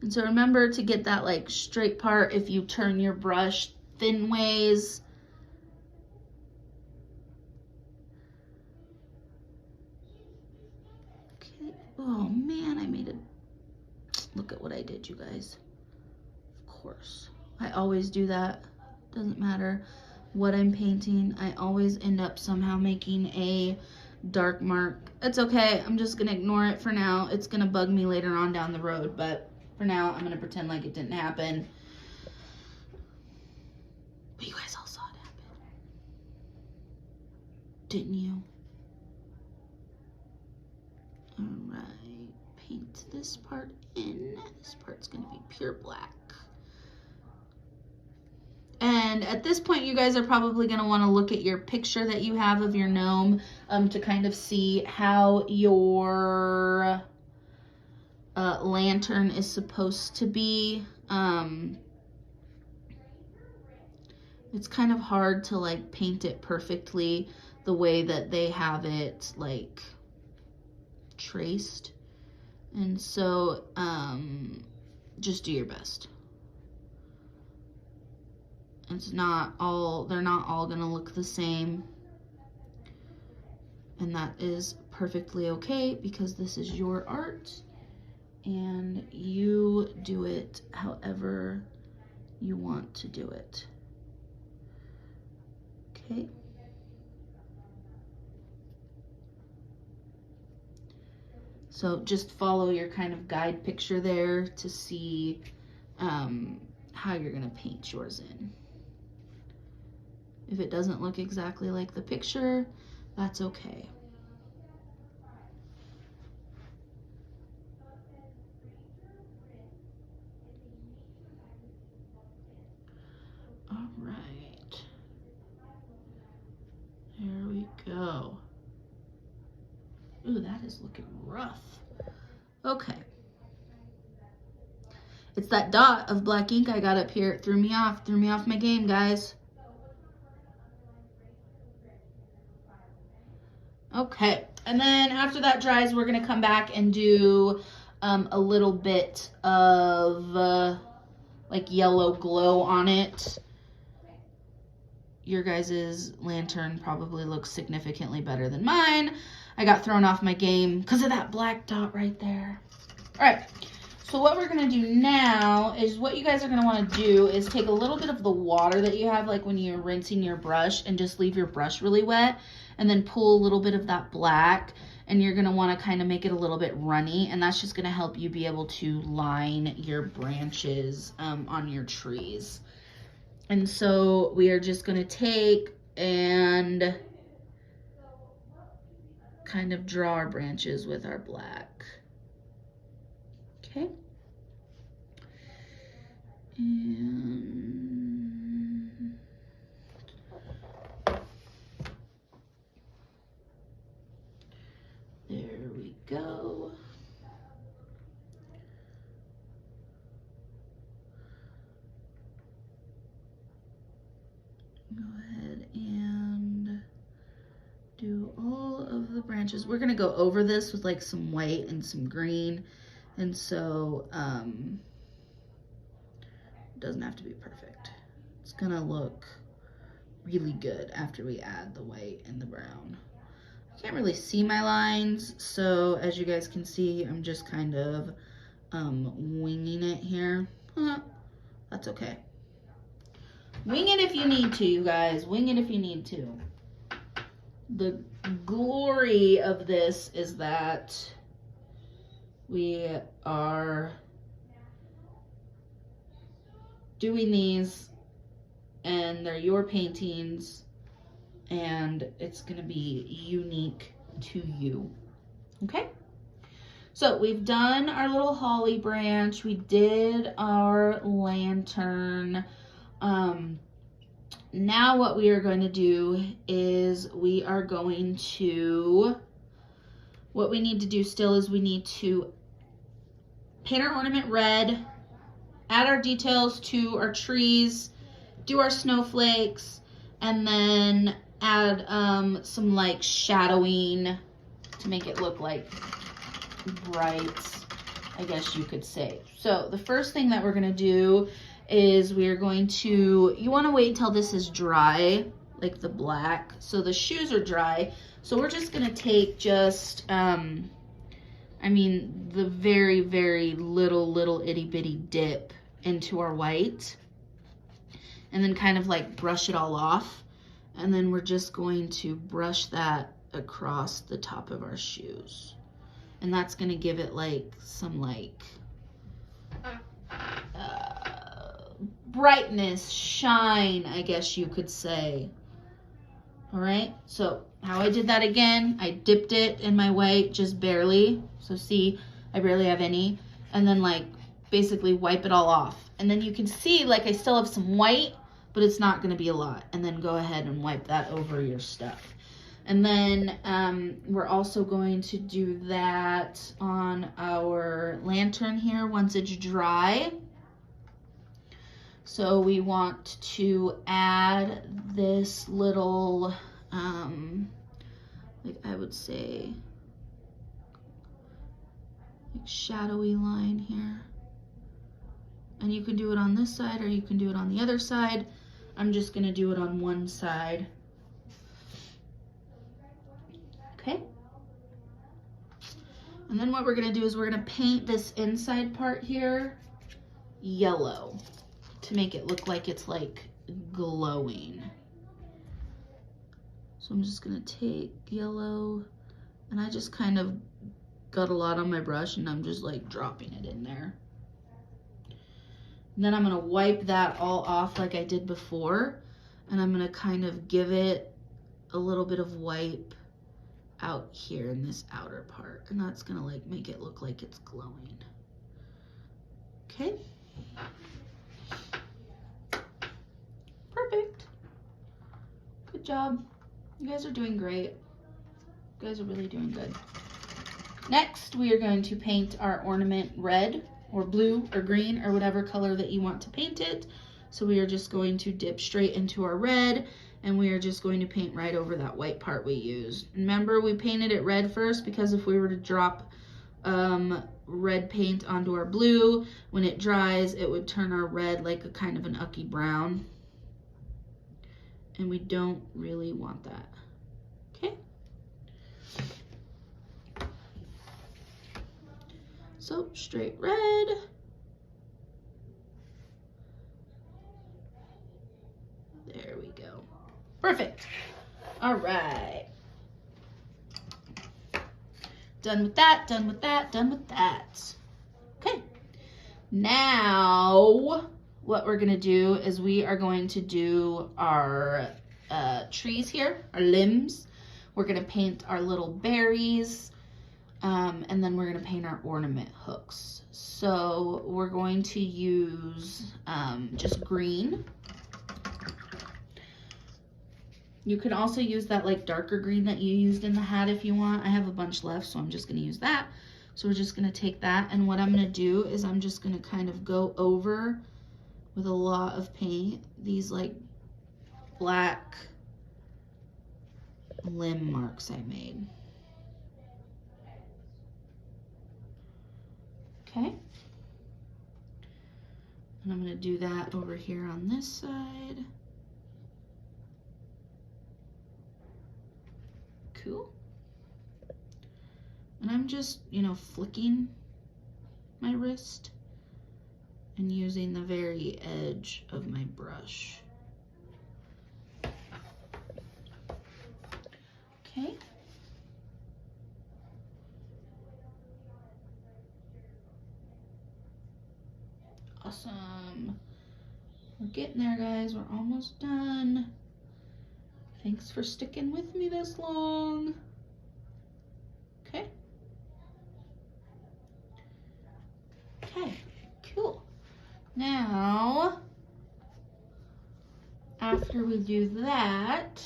And so remember to get that like straight part if you turn your brush thin ways. Okay. Oh man, I made it. Look at what I did, you guys. Of course. I always do that. Doesn't matter what I'm painting. I always end up somehow making a dark mark. It's okay. I'm just going to ignore it for now. It's going to bug me later on down the road, but for now, I'm going to pretend like it didn't happen. But you guys all saw it happen. Didn't you? All right. Paint this part in. This part's going to be pure black. And at this point, you guys are probably going to want to look at your picture that you have of your gnome to kind of see how your lantern is supposed to be. It's kind of hard to like paint it perfectly the way that they have it like traced. And so just do your best. It's not all, they're not all gonna look the same. And that is perfectly okay because this is your art and you do it however you want to do it. Okay. So just follow your kind of guide picture there to see how you're gonna paint yours in. If it doesn't look exactly like the picture, that's okay. All right. There we go. is looking rough. Okay. It's that dot of black ink I got up here. It threw me off my game, guys. Okay, and then after that dries, we're gonna come back and do a little bit of like yellow glow on it. Your guys' lantern probably looks significantly better than mine. I got thrown off my game because of that black dot right there. All right, so what we're gonna do now is what you guys are gonna wanna do is take a little bit of the water that you have, like when you're rinsing your brush, and just leave your brush really wet, and then pull a little bit of that black, and you're gonna wanna kind of make it a little bit runny, and that's just gonna help you be able to line your branches on your trees. And so we are just gonna take and kind of draw our branches with our black. Okay. And there we go. Go ahead and do all of the branches. We're gonna go over this with like some white and some green, and so it doesn't have to be perfect. It's gonna look really good after we add the white and the brown. I can't really see my lines, so as you guys can see, I'm just kind of winging it here. That's okay. Wing it if you need to, you guys. Wing it if you need to. The glory of this is that we are doing these, and they're your paintings, and it's gonna be unique to you. Okay? So we've done our little holly branch. We did our lantern. Now what we are going to do is we are going to, what we need to do still is we need to paint our ornament red, add our details to our trees, do our snowflakes, and then add some like shadowing to make it look like bright, I guess you could say. So the first thing that we're gonna do is we are going to, you wanna wait until this is dry, like the black. So the shoes are dry. So we're just gonna take just, the very, very little itty bitty dip into our white, and then kind of like brush it all off. And then we're just going to brush that across the top of our shoes. And that's gonna give it like some like brightness, shine, I guess you could say. All right, so how I did that again, I dipped it in my white just barely. So see, I barely have any. And then like basically wipe it all off. And then you can see like I still have some white, but it's not gonna be a lot. And then go ahead and wipe that over your stuff. And then we're also going to do that on our lantern here once it's dry. So we want to add this little, like I would say, like shadowy line here. And you can do it on this side or you can do it on the other side. I'm just gonna do it on one side. Okay. And then what we're gonna do is we're gonna paint this inside part here yellow to make it look like it's like glowing. So I'm just gonna take yellow, and I just kind of got a lot on my brush and I'm just like dropping it in there. And then I'm gonna wipe that all off like I did before, and I'm gonna kind of give it a little bit of wipe out here in this outer part, and that's gonna like make it look like it's glowing. Okay. Perfect. Good job. You guys are doing great. You guys are really doing good. Next, we are going to paint our ornament red or blue or green or whatever color that you want to paint it. So we are just going to dip straight into our red, and we are just going to paint right over that white part we used. Remember, we painted it red first because if we were to drop red paint onto our blue, when it dries, it would turn our red like a kind of an ucky brown. And we don't really want that. Okay? So straight red. There we go. Perfect. All right. Done with that, done with that, done with that. Okay. Now, what we're gonna do is we are going to do our trees here, our limbs. We're gonna paint our little berries, and then we're gonna paint our ornament hooks. So we're going to use just green. You can also use that like darker green that you used in the hat if you want. I have a bunch left, so I'm just gonna use that. So we're just gonna take that, and what I'm gonna do is I'm just gonna kind of go over with a lot of paint these like black limb marks I made. Okay. And I'm gonna do that over here on this side. Cool. And I'm just, you know, flicking my wrist and using the very edge of my brush. Okay. Awesome. We're getting there, guys. We're almost done. Thanks for sticking with me this long. Okay. Okay, cool. Now, after we do that,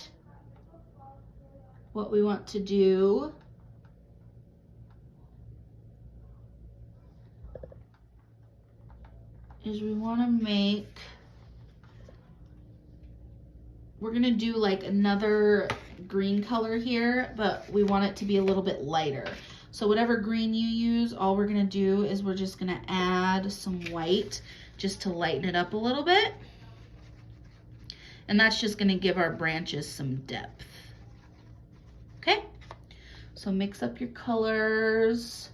what we want to do is we want to make, we're going to do like another green color here, but we want it to be a little bit lighter. So whatever green you use, all we're going to do is we're just going to add some white just to lighten it up a little bit. And that's just going to give our branches some depth. Okay? So mix up your colors.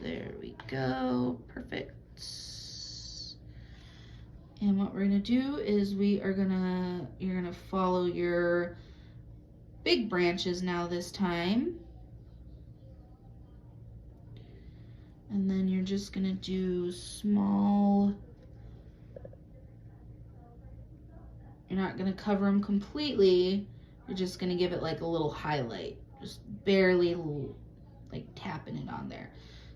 There we go, perfect. And what we're gonna do is you're gonna follow your big branches now this time. And then you're just gonna do small, you're not gonna cover them completely, you're just gonna give it like a little highlight, just barely like tapping it on there.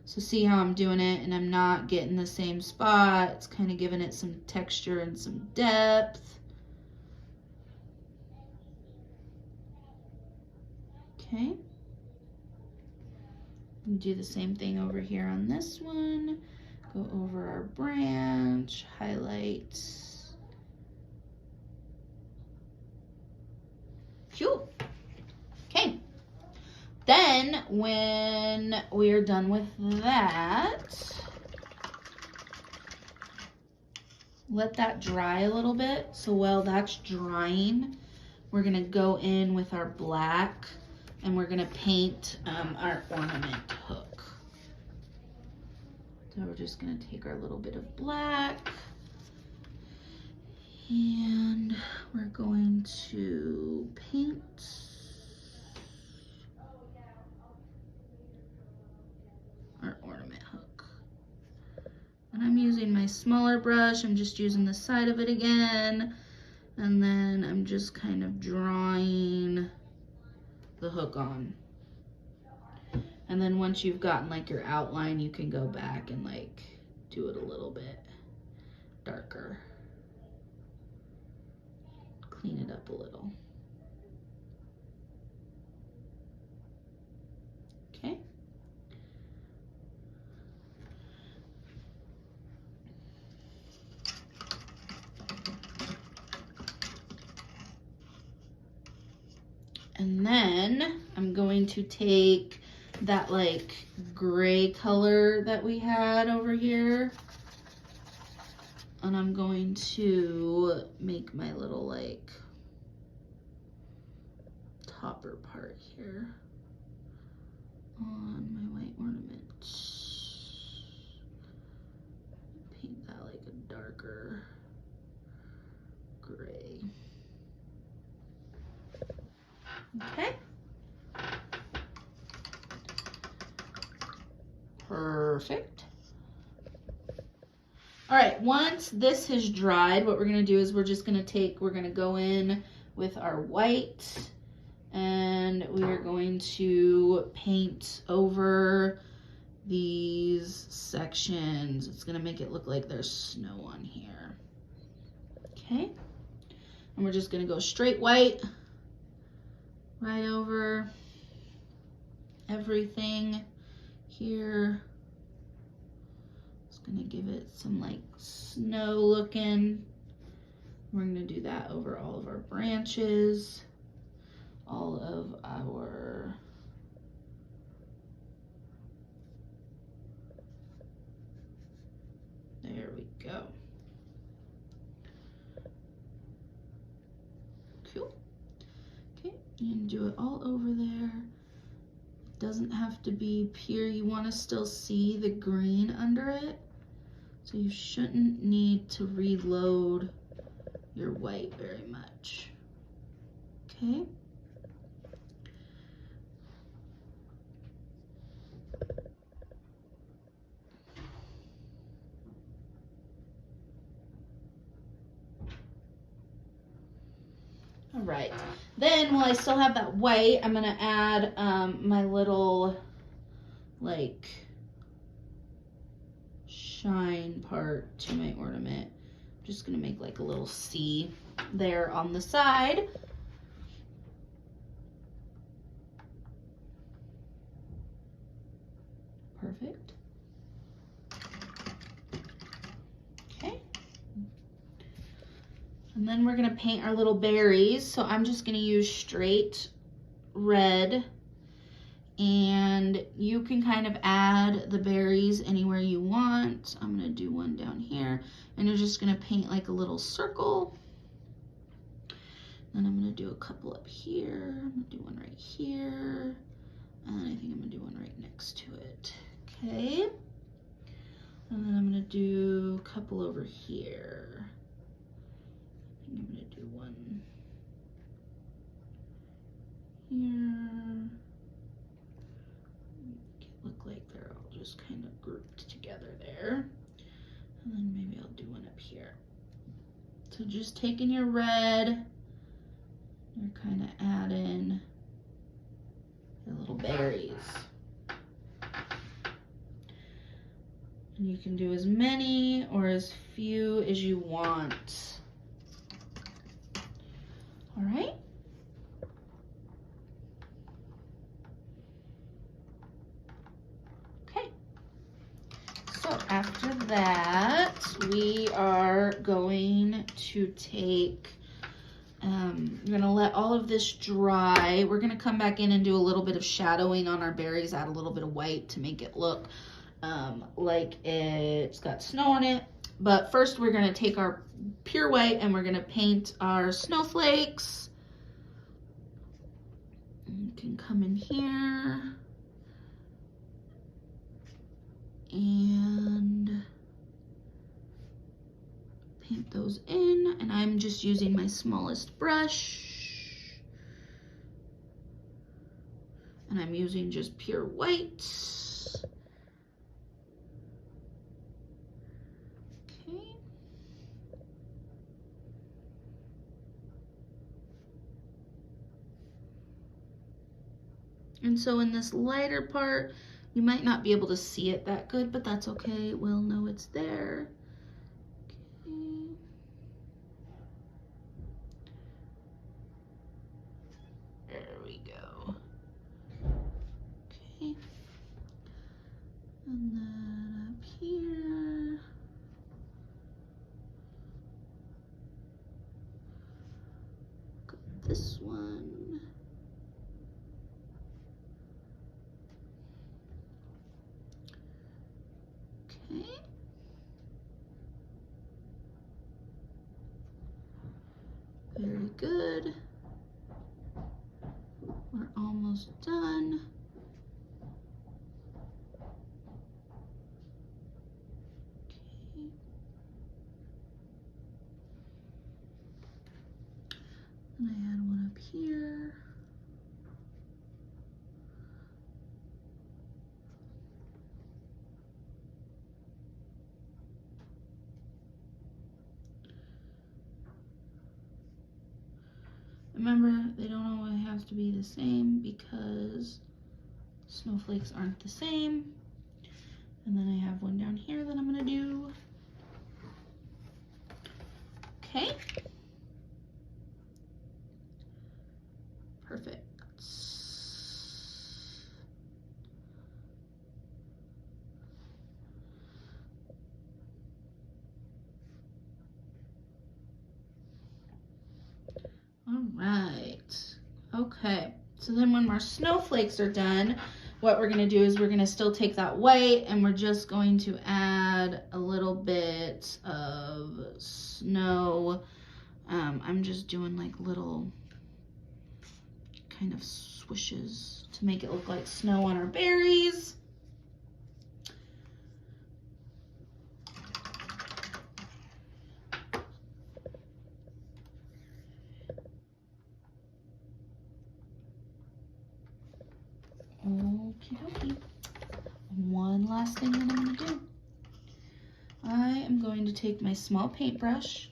So see how I'm doing it, and I'm not getting the same spot. It's kind of giving it some texture and some depth. Okay. And do the same thing over here on this one. Go over our branch, highlight. Cool. Okay. Then, when we are done with that, let that dry a little bit. So while that's drying, we're gonna go in with our black and we're gonna paint our ornament hook. So we're just gonna take our little bit of black and we're going to paint our ornament hook. And I'm using my smaller brush. I'm just using the side of it again. And then I'm just kind of drawing the hook on. And then once you've gotten like your outline, you can go back and like do it a little bit darker. Clean it up a little. Okay. And then I'm going to take that like gray color that we had over here, and I'm going to make my little like topper part here on my white ornament. Paint that like a darker gray. Okay. Perfect. All right, once this has dried, what we're gonna do is we're gonna go in with our white, and we are going to paint over these sections. It's gonna make it look like there's snow on here. Okay, and we're just gonna go straight white right over everything here. Just gonna give it some like snow looking. We're gonna do that over all of our branches, all of our there we go. Cool. Okay, you can do it all over there. It doesn't have to be pure. You want to still see the green under it, so you shouldn't need to reload your white very much. Okay. All right, then while I still have that white, I'm gonna add my little like shine part to my ornament. I'm just gonna make like a little C there on the side. Perfect. Okay. And then we're gonna paint our little berries. So I'm just gonna use straight red, and you can kind of add the berries anywhere you want. I'm gonna do one down here, and you're just gonna paint like a little circle. Then I'm gonna do a couple up here. I'm gonna do one right here, and I think I'm gonna do one right next to it. Okay. And then I'm gonna do a couple over here. I think I'm gonna do one here. Make it look like they're all just kind of grouped together there. And then maybe I'll do one up here. So just taking your red, you're kind of adding the little berries. And you can do as many or as few as you want. All right. Okay. So after that, we are going to take, we're gonna let all of this dry. We're gonna come back in and do a little bit of shadowing on our berries, add a little bit of white to make it look like it's got snow on it. But first we're gonna take our pure white and we're gonna paint our snowflakes. You can come in here and paint those in, and I'm just using my smallest brush, and I'm using just pure white. Okay. And so in this lighter part, you might not be able to see it that good, but that's okay. We'll know it's there. Okay. we go. Okay. And then up here. Got this one. Okay. Very good. We're almost done. Okay. And I add one up here. Remember, they don't always have to be the same because snowflakes aren't the same. And then I have one down here that I'm gonna do. Okay. Perfect. All right. Okay. So then when our snowflakes are done, what we're going to do is we're going to still take that white and we're just going to add a little bit of snow. I'm just doing like little kind of swishes to make it look like snow on our berries. Okie dokie. One last thing that I'm going to do. I am going to take my small paintbrush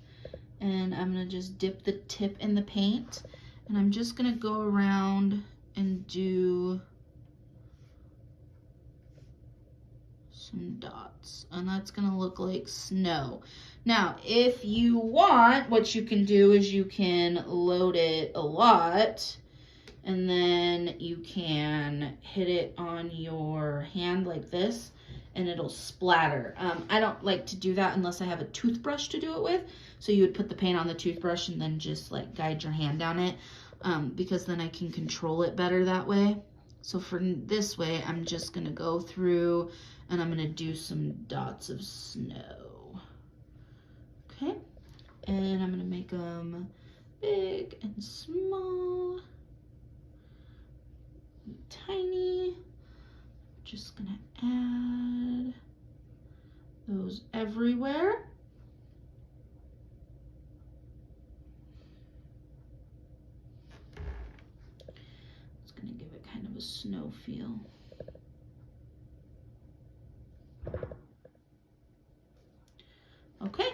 and I'm going to just dip the tip in the paint and I'm just going to go around and do some dots, and that's going to look like snow. Now, if you want, what you can do is you can load it a lot and then you can hit it on your hand like this and it'll splatter. I don't like to do that unless I have a toothbrush to do it with. So you would put the paint on the toothbrush and then just like guide your hand down it, because then I can control it better that way. So for this way, I'm just gonna go through and I'm gonna do some dots of snow. Okay, and I'm gonna make them big and small. Tiny. Just gonna add those everywhere. It's gonna give it kind of a snow feel. Okay,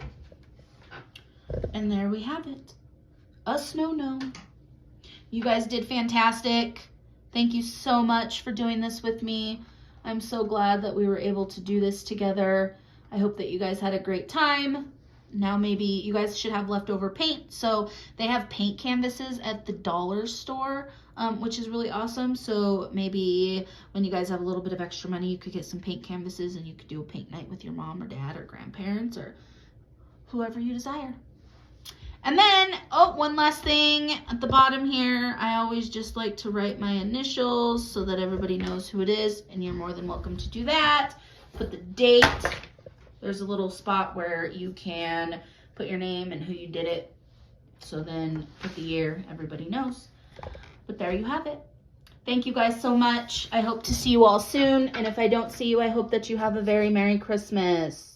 and there we have it, a snow gnome. You guys did fantastic. Thank you so much for doing this with me. I'm so glad that we were able to do this together. I hope that you guys had a great time. Now maybe you guys should have leftover paint. So they have paint canvases at the dollar store, which is really awesome. So maybe when you guys have a little bit of extra money, you could get some paint canvases and you could do a paint night with your mom or dad or grandparents or whoever you desire. And then, oh, one last thing at the bottom here, I always just like to write my initials so that everybody knows who it is, and you're more than welcome to do that. Put the date. There's a little spot where you can put your name and who you did it. So then with the year, everybody knows. But there you have it. Thank you guys so much. I hope to see you all soon. And if I don't see you, I hope that you have a very Merry Christmas.